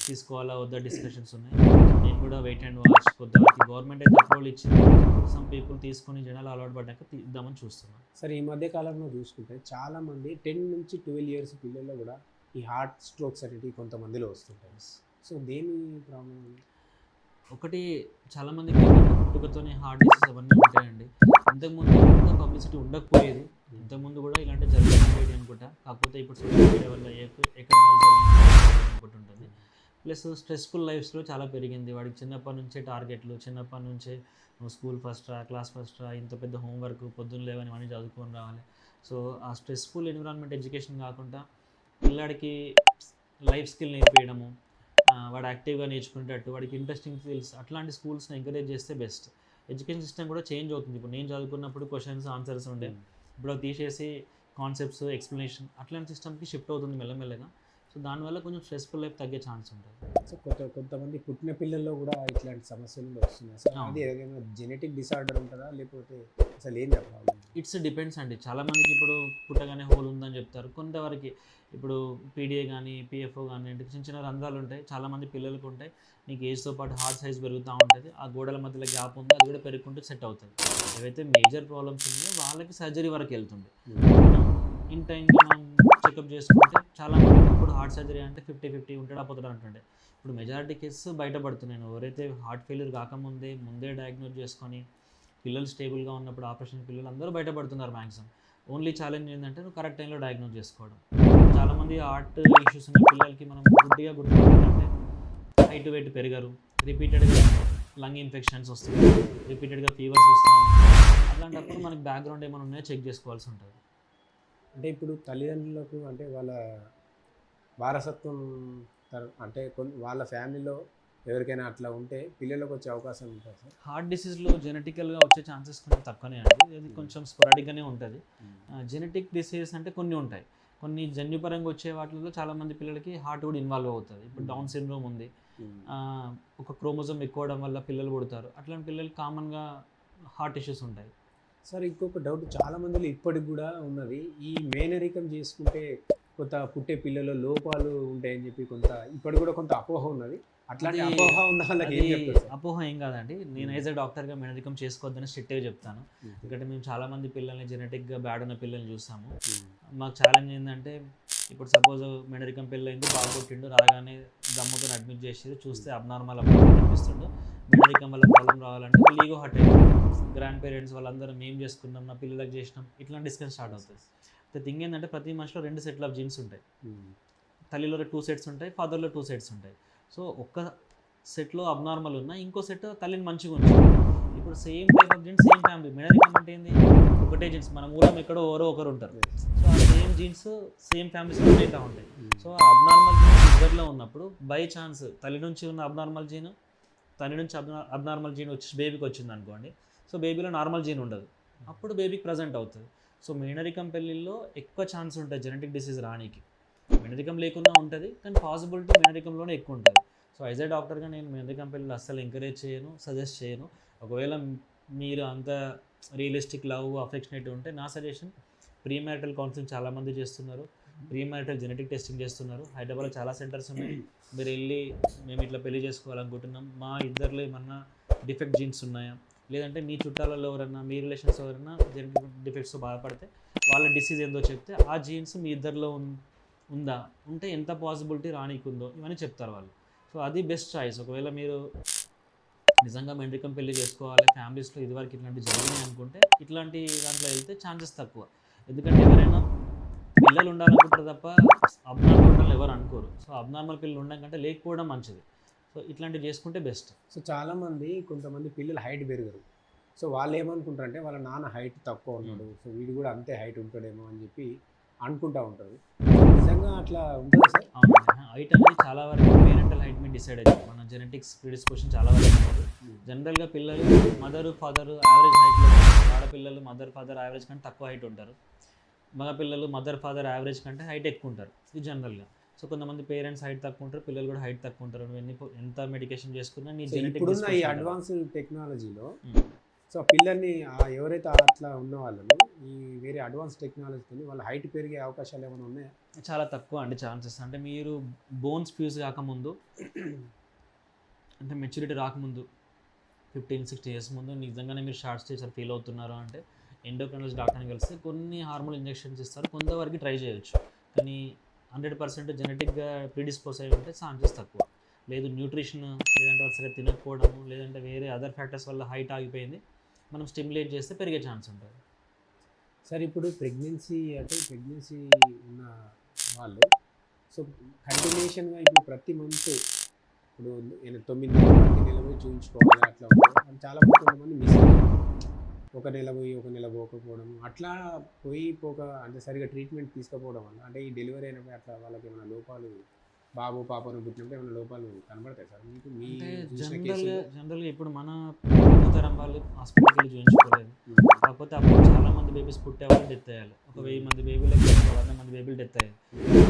తీసుకోవాలా వద్దా డిస్కషన్స్ ఉన్నాయి. నేను కూడా వెయిట్ అండ్ వాచ్. కొద్దిగా గవర్నమెంట్ అయితే అప్రూవల్ ఇచ్చింది, సమ్ పీపుల్ తీసుకొని జనాలు అలవాటు పడ్డాక ఇద్దామని చూస్తున్నాను. సరే, ఈ మధ్య కాలంలో చూసుకుంటే చాలామంది 10 నుంచి 12 years పిల్లల్లో కూడా ఈ హార్ట్ స్ట్రోక్స్ అనేవి కొంతమందిలో వస్తుంటాయి. సో దేని ప్రాబ్లం? ఒకటి, చాలామందికి పుట్టుకతోనే హార్ట్ డిసీజ్ అవన్నీ ఉంటాయండి. ఇంతకుముందు ఇంత పబ్లిసిటీ ఉండకపోయేది. ఇంతకుముందు కూడా ఇలాంటి జరుగుతుంది అనుకుంటా. కాకపోతే ఇప్పుడు సోషల్ మీడియా వల్ల ఎక్కడ అనుకుంటుంటుంది. ప్లస్ స్ట్రెస్ఫుల్ లైఫ్స్లో చాలా పెరిగింది. వాడికి చిన్నప్పటి నుంచే టార్గెట్లు, చిన్నప్పటి నుంచే నువ్వు స్కూల్ ఫస్ట్ రా, క్లాస్ ఫస్ట్ రా, ఇంత పెద్ద హోంవర్క్, పొద్దున్న లేవని ఇవన్నీ చదువుకొని రావాలి. సో ఆ స్ట్రెస్ఫుల్ ఎన్విరాన్మెంట్ ఎడ్యుకేషన్ కాకుండా పిల్లాడికి లైఫ్ స్కిల్ నేర్పించడము, వాడు యాక్టివ్గా నేర్చుకునేటట్టు, వాడికి ఇంట్రెస్టింగ్ స్కిల్స్, అట్లాంటి స్కూల్స్ని ఎంకరేజ్ చేస్తే బెస్ట్. ఎడ్యుకేషన్ సిస్టమ్ కూడా చేంజ్ అవుతుంది. ఇప్పుడు నేను చదువుకున్నప్పుడు క్వశ్చన్స్ ఆన్సర్స్ ఉండే, ఇప్పుడు అది తీసేసి కాన్సెప్ట్స్, ఎక్స్ప్లెనేషన్ అట్లాంటి సిస్టమ్కి షిఫ్ట్ అవుతుంది మెల్లమెల్లగా. సో దానివల్ల కొంచెం స్ట్రెస్ఫుల్ లైఫ్ తగ్గే ఛాన్స్ ఉంటుంది. సో కొంతమంది పుట్టిన పిల్లల్లో కూడా ఇట్లాంటి సమస్యలు వస్తున్నాయి. సో అది ఏదైనా జెనెటిక్ డిసార్డర్ ఉంటుందా, లేకపోతే అసలు ఏంటి ప్రాబ్లం? ఇట్స్ డిపెండ్స్ అండి. చాలామందికి ఇప్పుడు పుట్టగానే హోల్ ఉందని చెప్తారు. కొంతవరకు ఇప్పుడు పీడిఏ కానీ, పిఎఫ్ఓ కానీ, చిన్న చిన్న రంధ్రాలు ఉంటాయి. చాలామంది పిల్లలకు ఉంటాయి. నీకు ఏజ్తో పాటు హార్ట్ సైజ్ పెరుగుతూ ఉంటుంది. ఆ గోడల మధ్యలో గ్యాప్ ఉంది, అది కూడా పెరుగుకుంటూ సెట్ అవుతుంది. ఏవైతే మేజర్ ప్రాబ్లమ్స్ ఉన్నాయో వాళ్ళకి సర్జరీ వరకు వెళ్తుంది. ఇన్ టైంలో మనం చెకప్ చేసుకుంటే చాలామంది ఇప్పుడు హార్ట్ సర్జరీ అంటే 50-50 ఉంటాడు పోతాడు అంటుండే. ఇప్పుడు మెజారిటీ కేసెస్ బయటపడుతున్నాయి. ఎవరైతే హార్ట్ ఫెయిల్యూర్ కాకముందే ముందే డయాగ్నోజ్ చేసుకొని పిల్లలు స్టేబుల్గా ఉన్నప్పుడు ఆపరేషన్ పిల్లలు అందరూ బయటపడుతున్నారు మ్యాక్సిమం. ఓన్లీ ఛాలెంజ్ ఏంటంటే నువ్వు కరెక్ట్ టైంలో డయాగ్నోజ్ చేసుకోవడం. చాలామంది హార్ట్ ఇష్యూస్ ఉన్న పిల్లలకి మనం గుడ్డిగా గుర్తుపెట్టాలంటే హైట్ వెయిట్ పెరగరు, రిపీటెడ్గా లంగ్ ఇన్ఫెక్షన్స్ వస్తున్నాయి, రిపీటెడ్గా ఫీవర్స్ వస్తాయి. అట్లాంటప్పుడు మనకి బ్యాక్గ్రౌండ్ ఏమైనా ఉన్నాయో చెక్ చేసుకోవాల్సి ఉంటుంది. అంటే ఇప్పుడు తల్లిదండ్రులకు అంటే వాళ్ళ వారసత్వం అంటే వాళ్ళ ఫ్యామిలీలో ఎవరికైనా అట్లా ఉంటే పిల్లలకు వచ్చే అవకాశం ఉంటుంది సార్? హార్ట్ డిసీజ్లో జెనెటికల్గా వచ్చే ఛాన్సెస్ కొంచెం తక్కువనే అండి. ఇది కొంచెం స్పొరాడిక్గానే ఉంటుంది. జెనెటిక్ డిసీజెస్ అంటే కొన్ని ఉంటాయి. కొన్ని జన్యుపరంగా వచ్చే వాటిలో చాలామంది పిల్లలకి హార్ట్ కూడా ఇన్వాల్వ్ అవుతుంది. ఇప్పుడు డౌన్ సిండ్రోమ్ ఉంది, ఒక క్రోమోజోమ్ ఎక్కువ అవడం వల్ల పిల్లలు పుడతారు. అట్లాంటి పిల్లలకి కామన్గా హార్ట్ ఇష్యూస్ ఉంటాయి. సార్, ఇంకొక డౌట్ చాలా మందిలో ఇప్పటికి కూడా ఉన్నది, ఈ మేనరికం చేసుకుంటే కొంత పుట్టే పిల్లలు లోపాలు ఉంటాయని చెప్పి ఇప్పటికి కూడా కొంత అపోహ ఉన్నది. అట్లాంటి అపోహ ఉన్న వాళ్ళకి ఏం చెప్తారు సార్? అపోహ ఏం కాదండి. నేను యాజ్ ఎ డాక్టర్గా మేనరికం చేసుకోవద్దని స్ట్రిక్ట్గా చెప్తాను. ఎందుకంటే మేము చాలామంది పిల్లల్ని జెనెటిక్గా బ్యాడ్ ఉన్న పిల్లల్ని చూస్తాము. మాకు ఛాలెంజ్ ఏంటంటే, ఇప్పుడు సపోజ్ మేనరికం పిల్లైంది, బాగా కొట్టిండు, రాగానే దమ్ముతో అడ్మిట్ చేసి చూస్తే అబ్నార్మల్ అనిపిస్తుండు. మేనరికం వల్ల ప్రాబ్లం రావాలంటే వాళ్ళు ఈగో హర్ట్ అయ్యారు. గ్రాండ్ పేరెంట్స్ వాళ్ళందరూ మేము చేసుకున్నాం, నా పిల్లలకు చేసినాం, ఇట్లాంటి డిస్కషన్ స్టార్ట్ అవుతుంది. ద థింగ్ ఏంటంటే, ప్రతి మనిషిలో 2 సెట్ల ఆఫ్ జీన్స్ ఉంటాయి. తల్లిలో 2 sets ఉంటాయి, ఫాదర్లో 2 sets ఉంటాయి. సో ఒక్క సెట్లో అబ్నార్మల్ ఉన్నా ఇంకో సెట్ తల్లిని మంచిగా ఉంది. ఇప్పుడు same type of genes, same family. మేనరికం అంటే ఏంది? ఒకటే జీన్స్. మన మూలం ఎక్కడో ఒకరు ఉంటారు. సో ఆ సేమ్ జీన్స్ సేమ్ ఫ్యామిలీస్ అవుతూ ఉంటాయి. సో ఆ అబ్నార్మల్ జీన్స్ ఇద్దరిలో ఉన్నప్పుడు బై ఛాన్స్ తల్లి నుంచి ఉన్న అబ్నార్మల్ జీన్, తల్లి నుంచి అబ్నార్మల్ జీన్ వచ్చి బేబీకి వచ్చింది అనుకోండి. సో బేబీలో నార్మల్ జీన్ ఉండదు, అప్పుడు బేబీకి ప్రజెంట్ అవుతుంది. సో మేనరికం పెళ్ళిల్లో ఎక్కువ ఛాన్స్ ఉంటుంది జెనెటిక్ డిసీజ్ రానికి. మేనరికం లేకున్నా ఉంటుంది, కానీ పాసిబిలిటీ మేనరికంలోనే ఎక్కువ ఉంటుంది. సో యాజ్ ఏ డాక్టర్గా నేను మేనరికం పెళ్ళిళ్ళు అస్సలు ఎంకరేజ్ చేయను, సజెస్ట్ చేయను. ఒకవేళ మీరు అంత రియలిస్టిక్ లవ్ అఫెక్షనేట్ ఉంటే నా సజెషన్, ప్రీ మ్యారిటల్ కౌన్సిలింగ్ చాలామంది చేస్తున్నారు, ప్రీ మ్యారిటల్ జెనెటిక్ టెస్టింగ్ చేస్తున్నారు. హైదరాబాద్లో చాలా సెంటర్స్ ఉన్నాయి. మీరు వెళ్ళి మేము ఇట్లా పెళ్లి చేసుకోవాలనుకుంటున్నాం, మా ఇద్దరిలో ఏమన్నా డిఫెక్ట్ జీన్స్ ఉన్నాయా, లేదంటే మీ చుట్టాలలో ఎవరన్నా, మీ రిలేషన్స్ ఎవరైనా జెనెటిక్ డిఫెక్ట్స్తో బాధపడితే వాళ్ళ డిసీజ్ ఏందో చెప్తే ఆ జీన్స్ మీ ఇద్దరిలో ఉందా, ఉంటే ఎంత పాసిబిలిటీ రానికుందో ఇవన్నీ చెప్తారు వాళ్ళు. సో అది బెస్ట్ చాయిస్. ఒకవేళ మీరు నిజంగా మేనరికం పెళ్లి చేసుకోవాలి, ఫ్యామిలీస్లో ఇదివరకు ఇట్లాంటి జరిగినాయి అనుకుంటే ఇట్లాంటి దాంట్లో వెళ్తే ఛాన్సెస్ తక్కువ. ఎందుకంటే ఎవరైనా పిల్లలు ఉండాలనుకుంటారు తప్ప అబ్నార్మల్ పిల్లలు ఎవరు అనుకోరు. సో అబ్నార్మల్ పిల్లలు ఉండడం కంటే లేకపోవడం మంచిది. సో సో ఇట్లాంటివి చేసుకుంటే బెస్ట్. సో చాలామంది కొంతమంది పిల్లలు హైట్ పెరగరు. సో వాళ్ళు ఏమనుకుంటారంటే వాళ్ళ నాన్న హైట్ తక్కువ ఉన్నాడు, సో వీడు కూడా అంతే హైట్ ఉంటాడేమో అని చెప్పి అనుకుంటా ఉంటారు. నిజంగా అట్లా ఉంటుందా సార్? అవునండి. హైట్ అనేది చాలా వరకు పేరెంటల్ హైట్ మీద డిసైడ్ అవుతుంది. మన జెనెటిక్స్ ప్రిడిస్పోజిషన్ చాలా వరకు ఉంటుంది. జనరల్గా పిల్లలు మదర్ ఫాదర్ యావరేజ్ హైట్లో, ఆడపిల్లలు మదర్ ఫాదర్ యావరేజ్ కంటే తక్కువ హైట్ ఉంటారు, మగ పిల్లలు మదర్ ఫాదర్ యావరేజ్ కంటే హైట్ ఎక్కువ ఉంటారు. ఇది జనరల్గా. సో కొంతమంది పేరెంట్స్ హైట్ తక్కువ ఉంటారు, పిల్లలు కూడా హైట్ తక్కువ ఉంటారు. నువ్వు ఎంత మెడికేషన్ చేసుకున్నా నీ జెనెటిక్ ఇప్పుడున్న ఈ అడ్వాన్స్ టెక్నాలజీలో సో పిల్లల్ని ఎవరైతే అట్లా ఉన్న వాళ్ళని ఈ వేరే అడ్వాన్స్ టెక్నాలజీతో వాళ్ళ హైట్ పెరిగే అవకాశాలు ఏమైనా ఉన్నాయా? చాలా తక్కువ అండి ఛాన్సెస్. అంటే మీరు బోన్స్ ఫ్యూజ్ కాకముందు, అంటే మెచ్యూరిటీ రాకముందు 15-16 ఇయర్స్ ముందు నిజంగానే మీరు షార్ట్ స్టేజ్ ఫీల్ అవుతున్నారు అంటే ఎండోక్రైనాలజిస్ట్ డాక్టర్ని కలిస్తే కొన్ని హార్మోన్ ఇంజెక్షన్స్ ఇస్తారు, కొంతవరకు ట్రై చేయొచ్చు. కానీ 100% జెనెటిక్గా ప్రీడిస్పోజ్ అయి ఉంటే ఛాన్సెస్ తక్కువ. లేదు న్యూట్రిషన్ లేదంటే వరుసగా తినకపోవడము లేదంటే వేరే అదర్ ఫ్యాక్టర్స్ వల్ల హైట్ ఆగిపోయింది, మనం స్టిమ్యులేట్ చేస్తే పెరిగే ఛాన్స్ ఉంటుంది. సార్ ఇప్పుడు ప్రెగ్నెన్సీ ఉన్న వాళ్ళు సో కంటిన్యూషన్గా ఇప్పుడు ప్రతి మంత్ ఇప్పుడు 9 నెలలు ప్రతి నెల పోయి చూపించుకోవాలి అట్లా ఉంటుంది. అని చాలా కొంతమంది మిస్ అవుతారు. ఒక నెల పోయి ఒక నెల పోకపోవడం అట్లా పోక అంటే సరిగా ట్రీట్మెంట్ తీసుకోకపోవడం వల్ల అంటే ఈ డెలివరీ అయినప్పుడు అట్లా వాళ్ళకి ఏమైనా లోపాలు బాబు పాపను పుట్టినప్పుడు ఏమైనా లోపాలు కనబడతాయి సార్ మీకు? మీ జనరల్గా ఇప్పుడు మన తరం వాళ్ళు హాస్పిటల్కి వెళ్ళి చూపించుకోలేదు. కాకపోతే అప్పుడు చాలా మంది బేబీస్ పుట్టేవాళ్ళు డెత్ అయ్యాలి. ఒక 1000 మంది బేబీలకి 100 మంది బేబీలు డెత్ అయ్యాయి.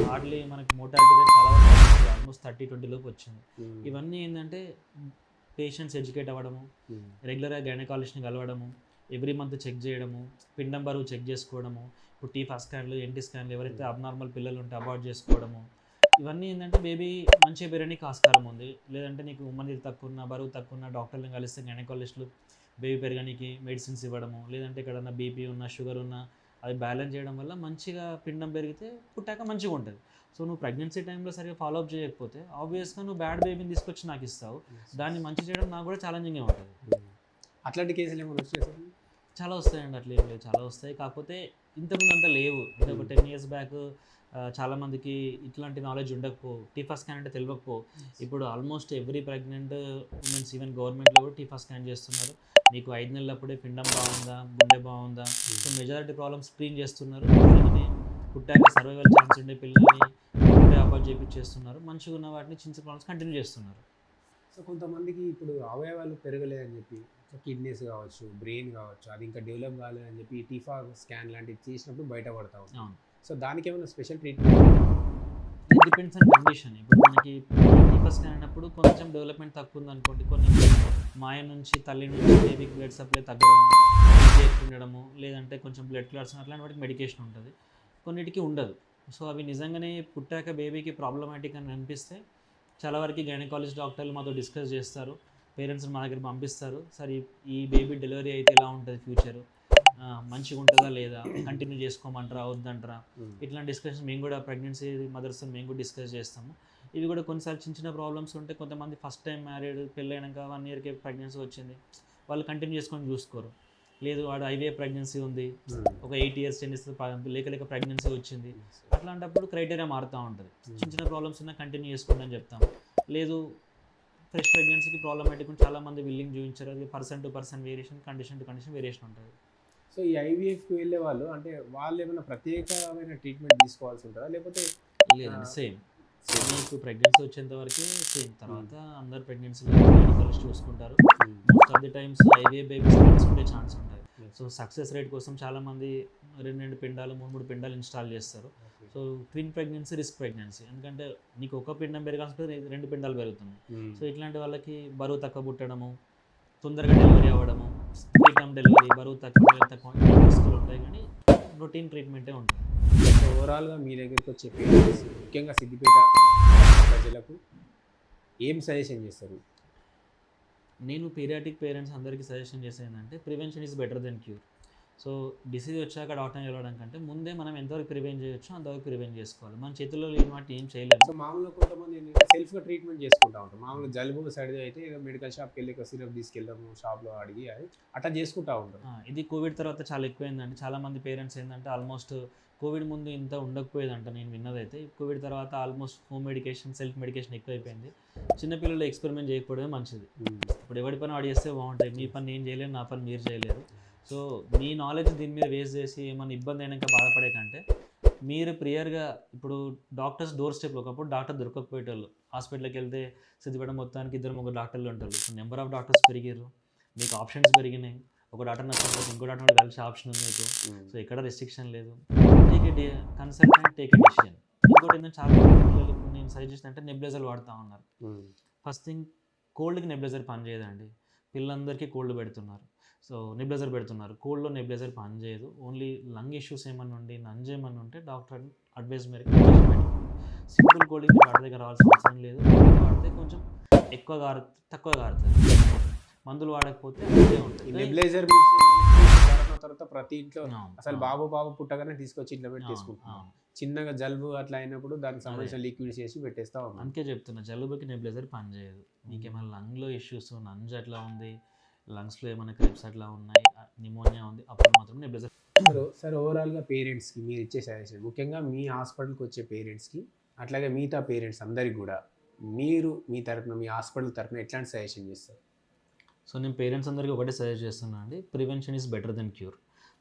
హార్డ్లీ మనకి మోర్టాలిటీ రేట్ చాలా ఆల్మోస్ట్ 30-20 లోపు వచ్చింది. ఇవన్నీ ఏంటంటే పేషెంట్స్ ఎడ్యుకేట్ అవ్వడము, రెగ్యులర్గా గైనకాలజిస్ట్ని కలవడము, ఎవ్రీ మంత్ చెక్ చేయడము, పిండం బరువు చెక్ చేసుకోవడము, ఇప్పుడు టీఫా స్కాన్లు ఎన్టీ స్కాన్లు ఎవరైతే అబ్నార్మల్ పిల్లలు ఉంటే అబార్ట్ చేసుకోవడము, ఇవన్నీ ఏంటంటే బేబీ మంచిగా పెరగడానికి ఆస్కారం ఉంది. లేదంటే నీకు ఉమ్మని తక్కువ ఉన్న బరువు తక్కువ ఉన్న డాక్టర్లను కలిస్తే గైనకాలజిస్టులు బేబీ పెరగడానికి మెడిసిన్స్ ఇవ్వడము, లేదంటే ఎక్కడన్నా బీపీ ఉన్న షుగర్ ఉన్న అది బ్యాలెన్స్ చేయడం వల్ల మంచిగా పిండం పెరిగితే పుట్టాక మంచిగా ఉంటుంది. సో నువ్వు ప్రెగ్నెన్సీ టైంలో సరిగా ఫాలోఅప్ చేయకపోతే ఆబ్వియస్గా నువ్వు బ్యాడ్ బేబీని తీసుకొచ్చి నాకు ఇస్తావు, దాన్ని మంచి చేయడం నాకు కూడా ఛాలెంజింగ్గా ఉంటుంది. అట్లాంటి కేసులు ఏమైనా వచ్చాయి? చాలా వస్తాయండి, అట్లా ఏం లేదు, చాలా వస్తాయి. కాకపోతే ఇంతకుముందు అంతా లేవు. అంటే ఒక 10 years బ్యాక్ చాలామందికి ఇట్లాంటి నాలెడ్జ్ ఉండకపో, టీఫా స్కాన్ అంటే తెలియకపో. ఇప్పుడు almost every pregnant womens even గవర్నమెంట్లో కూడా టీఫా స్కాన్ చేస్తున్నారు. నీకు 5 నెలలప్పుడే పిండం బాగుందా, గుండె బాగుందా, సో మెజారిటీ ప్రాబ్లమ్స్ స్క్రీన్ చేస్తున్నారు. అందుకని పుట్టాక సర్వైవల్ ఛాన్స్ ఉండే పిల్లల్ని గుండె అబార్ట్ చేపిచ్చేస్తున్నారు. మంచిగా ఉన్న వాటిని చిన్న ప్రాబ్లమ్స్ కంటిన్యూ చేస్తున్నారు. సో కొంతమందికి ఇప్పుడు అవయవాలు పెరగలేదని చెప్పి సో కిడ్నీస్ కావచ్చు, బ్రెయిన్ కావచ్చు, అది ఇంకా డెవలప్ కాలేదని చెప్పి టీఫా స్కాన్ లాంటివి చేసినప్పుడు బయటపడతా ఉంటాం. అవును, సో దానికి ఏమైనా స్పెషల్ ట్రీట్మెంట్? ఇది డిపెండ్స్ ఆన్ కండిషన్. ఇప్పుడు మనకి టీఫా స్కాన్ అయినప్పుడు కొంచెం డెవలప్మెంట్ తక్కువ ఉంది అనుకోండి, కొన్ని మాయ నుంచి తల్లి నుంచి బేబీకి బ్లడ్ సప్లై తగ్గడము, బీపీ ఎక్కువ ఉండడము, లేదంటే కొంచెం బ్లడ్ క్లాట్స్ అట్లాంటి వాటికి మెడికేషన్ ఉంటుంది, కొన్నిటికి ఉండదు. సో అవి నిజంగానే పుట్టాక బేబీకి ప్రాబ్లమాటిక్ అని అనిపిస్తే చాలా వరకు గైనకాలజిస్ట్ డాక్టర్లు మాతో డిస్కస్ చేస్తారు, పేరెంట్స్ని మా దగ్గర పంపిస్తారు. సరే ఈ బేబీ డెలివరీ అయితే ఎలా ఉంటుంది, ఫ్యూచరు మంచిగా ఉంటుందా లేదా, కంటిన్యూ చేసుకోమంటారా వద్దంటారా, ఇట్లాంటి డిస్కషన్ మేము కూడా ప్రెగ్నెన్సీ మదర్స్తో మేము కూడా డిస్కస్ చేస్తాము. ఇవి కూడా కొన్నిసార్లు చిన్న చిన్న ప్రాబ్లమ్స్ ఉంటే, కొంతమంది ఫస్ట్ టైం మ్యారీడ్ పెళ్ళైనాక 1 yearకే ప్రెగ్నెన్సీ వచ్చింది, వాళ్ళు కంటిన్యూ చేసుకొని చూసుకోరు. లేదు వాడు ఐవీఎఫ్ ప్రెగ్నెన్సీ ఉంది, ఒక 8 years 10 years లేక ప్రెగ్నెన్సీ వచ్చింది, అట్లాంటప్పుడు క్రైటీరియా మారుతూ ఉంటుంది. చిన్న చిన్న ప్రాబ్లమ్స్ ఉన్నా కంటిన్యూ చేసుకోండి అని చెప్తాం. లేదు ఫ్రెష్ ప్రెగ్నెన్సీకి ప్రాబ్లమాటిక్ చాలామంది విల్లింగ్ చూపించారు, అది person to person variation, condition to condition variation ఉంటుంది. సో ఈ ఐవీఎఫ్కి వెళ్ళే వాళ్ళు అంటే వాళ్ళు ఏమైనా ప్రత్యేకమైన ట్రీట్మెంట్ తీసుకోవాల్సి ఉంటుందా, లేకపోతే లేదండి సేమ్ మీకు ప్రెగ్నెన్సీ వచ్చేంత వరకే సేమ్. తర్వాత అందరు ప్రెగ్నెన్సీలో గైనకాలజిస్ట్ చూసుకుంటారు. Most of the times IVF babies ఉండే ఛాన్స్ ఉంటుంది. సో సక్సెస్ రేట్ కోసం చాలామంది 2 పిండాలు 3 పిండాలు ఇన్స్టాల్ చేస్తారు. So twin pregnancy risk pregnancy, ఎందుకంటే నీకు ఒక పిండం పెరగాల్సి 2 పిండాలు పెరుగుతున్నాయి. సో ఇట్లాంటి వాళ్ళకి బరువు తక్కువ పుట్టడము, తొందరగా డెలివరీ అవ్వడము, ప్రీటర్మ్ డెలివరీ, బరువు తక్కువ రిస్కులు ఉంటాయి, కానీ రొటీన్ ట్రీట్మెంటే ఉంటుంది. సో ఓవరాల్గా మీ దగ్గరికి వచ్చే పేరెంట్స్ ముఖ్యంగా సిద్దిపేట ప్రజలకు ఏం సజెషన్ చేస్తారు? నేను పీరియాటిక్ పేరెంట్స్ అందరికీ సజెషన్ చేసేది ఏంటంటే prevention is better than cure. So disease వచ్చాక డాక్టర్ని వెళ్ళడం కంటే ముందే మనం ఎంతవరకు ప్రివెంట్ చేయొచ్చో అంతవరకు ప్రివెంట్ చేసుకోవాలి. మన చేతుల్లో లేని వాటి ఏం చేయలేము. సో మామూలుగా కొంతమంది ఏంటంటే సెల్ఫ్గా ట్రీట్మెంట్ చేసుకుంటా ఉంటారు. మామూలుగా జలుబు సర్ది అయితే ఏదో మెడికల్ షాప్కి వెళ్ళి సిరప్ తీసుకెళ్ళాము షాప్లో అడిగి అది అట్లా చేసుకుంటా ఉంటారు. ఇది కోవిడ్ తర్వాత చాలా ఎక్కువైందండి. చాలామంది పేరెంట్స్ ఏంటంటే ఆల్మోస్ట్ కోవిడ్ ముందు ఇంత ఉండకపోయేదంట నేను విన్నదైతే. కోవిడ్ తర్వాత almost home medication, self medication ఎక్కువైపోయింది. చిన్నపిల్లలు ఎక్స్పెరిమెంట్ చేయకపోవడమే మంచిది. ఇప్పుడు ఎవరి పని వాడు చేస్తే బాగుంటాయి. మీ పని నేను చేయలేను, నా పని మీరు చేయలేరు. సో మీ నాలెడ్జ్ దీని మీద వేస్ట్ చేసి ఏమైనా ఇబ్బంది అయినాక బాధపడే కంటే మీరు ప్రియర్గా ఇప్పుడు డాక్టర్స్ డోర్ స్టెప్లో ఒకప్పుడు డాక్టర్ దొరకకపోయేటోళ్ళు. హాస్పిటల్కి వెళ్తే సిద్ధిపేట మొత్తానికి 2-3 డాక్టర్లు ఉంటారు. ఇప్పుడు నెంబర్ ఆఫ్ డాక్టర్స్ పెరిగారు, మీకు ఆప్షన్స్ పెరిగినాయి. ఒక డాక్టర్ నచ్చకపోతే ఇంకో డాక్టర్ కలిసి ఆప్షన్ ఉంది మీకు. సో ఎక్కడ రెస్ట్రిక్షన్ లేదు. Take a consult and take a decision. ఇంకోటి ఏంటంటే చాలా పిల్లలు ఇప్పుడు నేను సజెస్ట్ చేసిన అంటే నెబ్లైజర్లు వాడుతూ ఉన్నారు. ఫస్ట్ థింగ్ కోల్డ్కి నెబ్లైజర్ పని చేయదండి. పిల్లలందరికీ కోల్డ్ పెడుతున్నారు. సో నెబ్లైజర్ పెడుతున్నారు. కోల్డ్లో నెబ్లైజర్ పని చేయదు. ఓన్లీ లంగ్ ఇష్యూస్ ఏమన్నా ఉండి నంజ్ ఏమన్నా ఉంటే డాక్టర్ అడ్వైస్ మేరకు పెట్టుకోండి. సింపుల్ కోల్డ్కి డాక్టర్ దగ్గర రావాల్సిన అవసరం లేదు. వాడితే కొంచెం ఎక్కువ గారుతుంది, తక్కువ గారుతుంది. మందులు వాడకపోతే అదే ఉంటుంది. నెబ్లైజర్ తర్వాత ప్రతి ఇంట్లో అసలు బాబు పుట్టగానే తీసుకొచ్చి ఇంట్లో పెట్టి తీసుకుంటున్నాం. చిన్నగా జలుబు అట్లా అయినప్పుడు దానికి సంబంధించిన లిక్విడ్స్ చేసి పెట్టేస్తా ఉన్నాం. అందుకే చెప్తున్నా జలుబుకి నెబ్లైజర్ పని చేయదు. మీకేమైనా లంగ్లో ఇష్యూస్, నంజ్ అట్లా ఉంది, లంగ్స్లో ఏమైనా క్రిప్స్ అట్లా ఉన్నాయి, నిమోనియా ఉంది, అప్పుడు మాత్రం నెబ్లైజర్. సార్ ఓవరాల్గా పేరెంట్స్కి మీరు ఇచ్చే సజెషన్, ముఖ్యంగా మీ హాస్పిటల్కి వచ్చే పేరెంట్స్కి అట్లాగే మిగతా పేరెంట్స్ అందరికి కూడా మీరు మీ తరఫున మీ హాస్పిటల్ తరఫున ఎట్లాంటి సజెషన్ చేస్తారు? సో నేను పేరెంట్స్ అందరికీ ఒకటే సజెస్ట్ చేస్తున్నాను అండి, prevention is better than cure.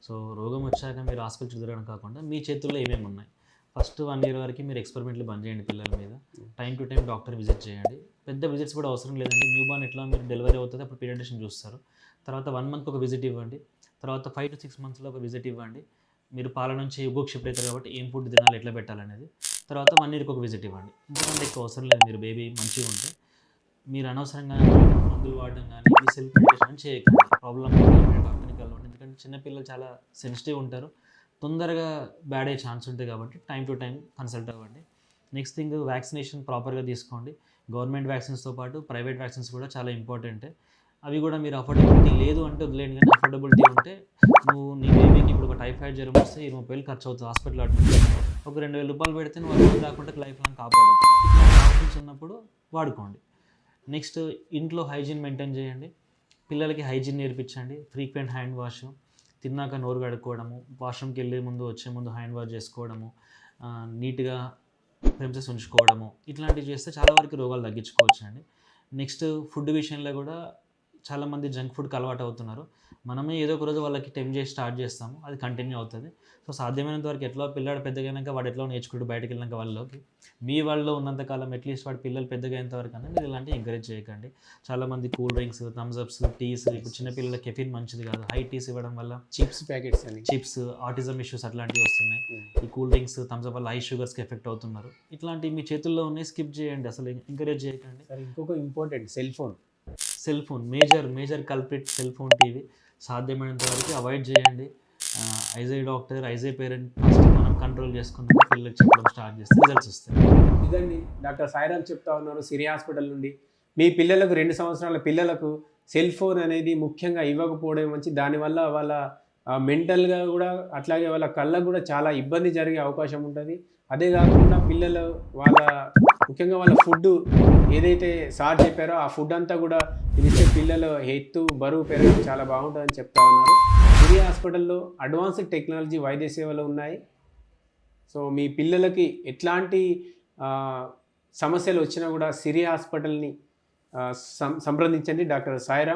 So రోగం వచ్చాక మీరు హాస్పిటల్ తిరగడం కాకుండా మీ చేతుల్లో ఏమేమి ఉన్నాయి, ఫస్ట్ 1 year వరకు మీరు ఎక్స్పెరిమెంట్లు బంద్ చేయండి. పిల్లల మీద time to time doctor visit చేయండి. పెద్ద విజిట్స్ కూడా అవసరం లేదండి. న్యూ బార్న్ ఎట్లా మీరు డెలివరీ అవుతుంది అప్పుడు పీడియాట్రిషియన్ చూస్తారు. తర్వాత 1 month ఒక విజిట్ ఇవ్వండి. తర్వాత 5 to 6 monthsలో ఒక విజిట్ ఇవ్వండి. మీరు పాల నుంచి ఉగ్గుకు షిఫ్ట్ అవుతారు కాబట్టి ఏం ఫుడ్ తినాలి, ఎట్లా పెట్టాలనేది. తర్వాత 1 yearకి ఒక విజిట్ ఇవ్వండి. ఇంతకంటే ఎక్కువ అవసరం లేదు. మీరు బేబీ మంచిగా ఉంటే మీరు అనవసరంగా మందులు వాడడం కానీ మీ సెల్ఫ్ మెడికేషన్ చేయకండి. ప్రాబ్లమ్ డాక్టర్ని కలవండి. ఎందుకంటే చిన్నపిల్లలు చాలా సెన్సిటివ్ ఉంటారు, తొందరగా బ్యాడ్ అయ్యే ఛాన్స్ ఉంటుంది కాబట్టి టైం టు టైం కన్సల్ట్ అవ్వండి. నెక్స్ట్ థింగ్ వ్యాక్సినేషన్ ప్రాపర్గా తీసుకోండి. గవర్నమెంట్ వ్యాక్సిన్స్తో పాటు ప్రైవేట్ వ్యాక్సిన్స్ కూడా చాలా ఇంపార్టెంటే. అవి కూడా మీరు అఫోర్డబిలిటీ లేదు అంటే వదిలేండి, కానీ అఫోర్డబిలిటీ ఉంటే నీ బేబీకి ఇప్పుడు ఒక టైఫాయిడ్ జ్వరం వస్తే 20,000 ఖర్చు అవుతుంది హాస్పిటల్ అడ్మిట్. ఒక 2,000 రూపాయలు పెడితే నువ్వు అది రాకుండా లైఫ్ లాంగ్ కాపాడవచ్చు. ఇట్లాంటి ఆప్షన్స్ ఉన్నప్పుడు వాడుకోండి. నెక్స్ట్ ఇంట్లో హైజీన్ మెయింటైన్ చేయండి. పిల్లలకి హైజీన్ నేర్పించండి. ఫ్రీక్వెంట్ హ్యాండ్ వాష్, తిన్నాక నోరు కడుక్కోవడము, వాష్రూమ్కి వెళ్ళే ముందు వచ్చే ముందు హ్యాండ్ వాష్ చేసుకోవడము, నీట్గా ప్రెమిసెస్ ఉంచుకోవడము, ఇట్లాంటివి చేస్తే చాలా వరకు రోగాలు తగ్గించుకోవచ్చు అండి. నెక్స్ట్ ఫుడ్ విషయంలో కూడా చాలామంది జంక్ ఫుడ్కి అలవాటు అవుతున్నారు. మనమే ఏదో ఒక రోజు వాళ్ళకి టెంప్ట్ చేసి స్టార్ట్ చేస్తాము, అది కంటిన్యూ అవుతుంది. సో సాధ్యమైనంత వరకు ఎట్లా పిల్లాడు పెద్దగైనాక వాడు ఎట్లా నేర్చుకుంటూ బయటకు వెళ్ళినాక వాళ్ళలోకి మీ వాళ్ళలో ఉన్నంతకాలం అట్లీస్ట్ వాడు పిల్లలు పెద్దగా అయినంత వరకు అన్నా మీరు ఇలాంటివి ఎంకరేజ్ చేయకండి. చాలామంది కూల్ డ్రింక్స్, థమ్స్అప్స్, టీస్, ఇప్పుడు చిన్నపిల్లల కెఫిన్ మంచిది కాదు, హై టీస్ ఇవ్వడం వల్ల చిప్స్ ప్యాకెట్స్ అని చిప్స్, ఆటిజం ఇష్యూస్ అట్లాంటివి వస్తున్నాయి. ఈ కూల్ డ్రింక్స్, థమ్స్అప్ వల్ల హై షుగర్స్కి ఎఫెక్ట్ అవుతున్నారు. ఇట్లాంటివి మీ చేతుల్లో ఉన్నాయి, స్కిప్ చేయండి, అసలు ఎంకరేజ్ చేయకండి. సార్ ఇంకొక important cell phone major culprit cell phone, TV సాధ్యమైనంత వరకు అవాయిడ్ చేయండి. As a doctor, as a parent first మనం కంట్రోల్ చేసుకున్నాక పిల్లలకి చెప్పడం స్టార్ట్ చేస్తే రిజల్ట్స్ వస్తాయి. ఇదండి డాక్టర్ సాయిరామ్ చెప్తా ఉన్నారు సిరి హాస్పిటల్ నుండి. మీ పిల్లలకు 2 సంవత్సరాల పిల్లలకు సెల్ ఫోన్ అనేది ముఖ్యంగా ఇవ్వకపోవడం మంచి. దానివల్ల వాళ్ళ మెంటల్గా కూడా అట్లాగే వాళ్ళ కళ్ళకు కూడా చాలా ఇబ్బంది జరిగే అవకాశం ఉంటుంది. అదే కాకుండా పిల్లలు ముఖ్యంగా వాళ్ళ ఫుడ్ ఏదైతే సార్ చెప్పారో ఆ ఫుడ్ అంతా కూడా తినిస్తే పిల్లలు ఎత్తు బరువు పెరగడం చాలా బాగుంటుందని చెప్తా ఉన్నారు. సిరి హాస్పిటల్లో అడ్వాన్స్డ్ టెక్నాలజీ వైద్య సేవలు ఉన్నాయి. సో మీ పిల్లలకి ఎట్లాంటి సమస్యలు వచ్చినా కూడా సిరి హాస్పిటల్ని సంప్రదించండి. డాక్టర్ సాయిరామ్.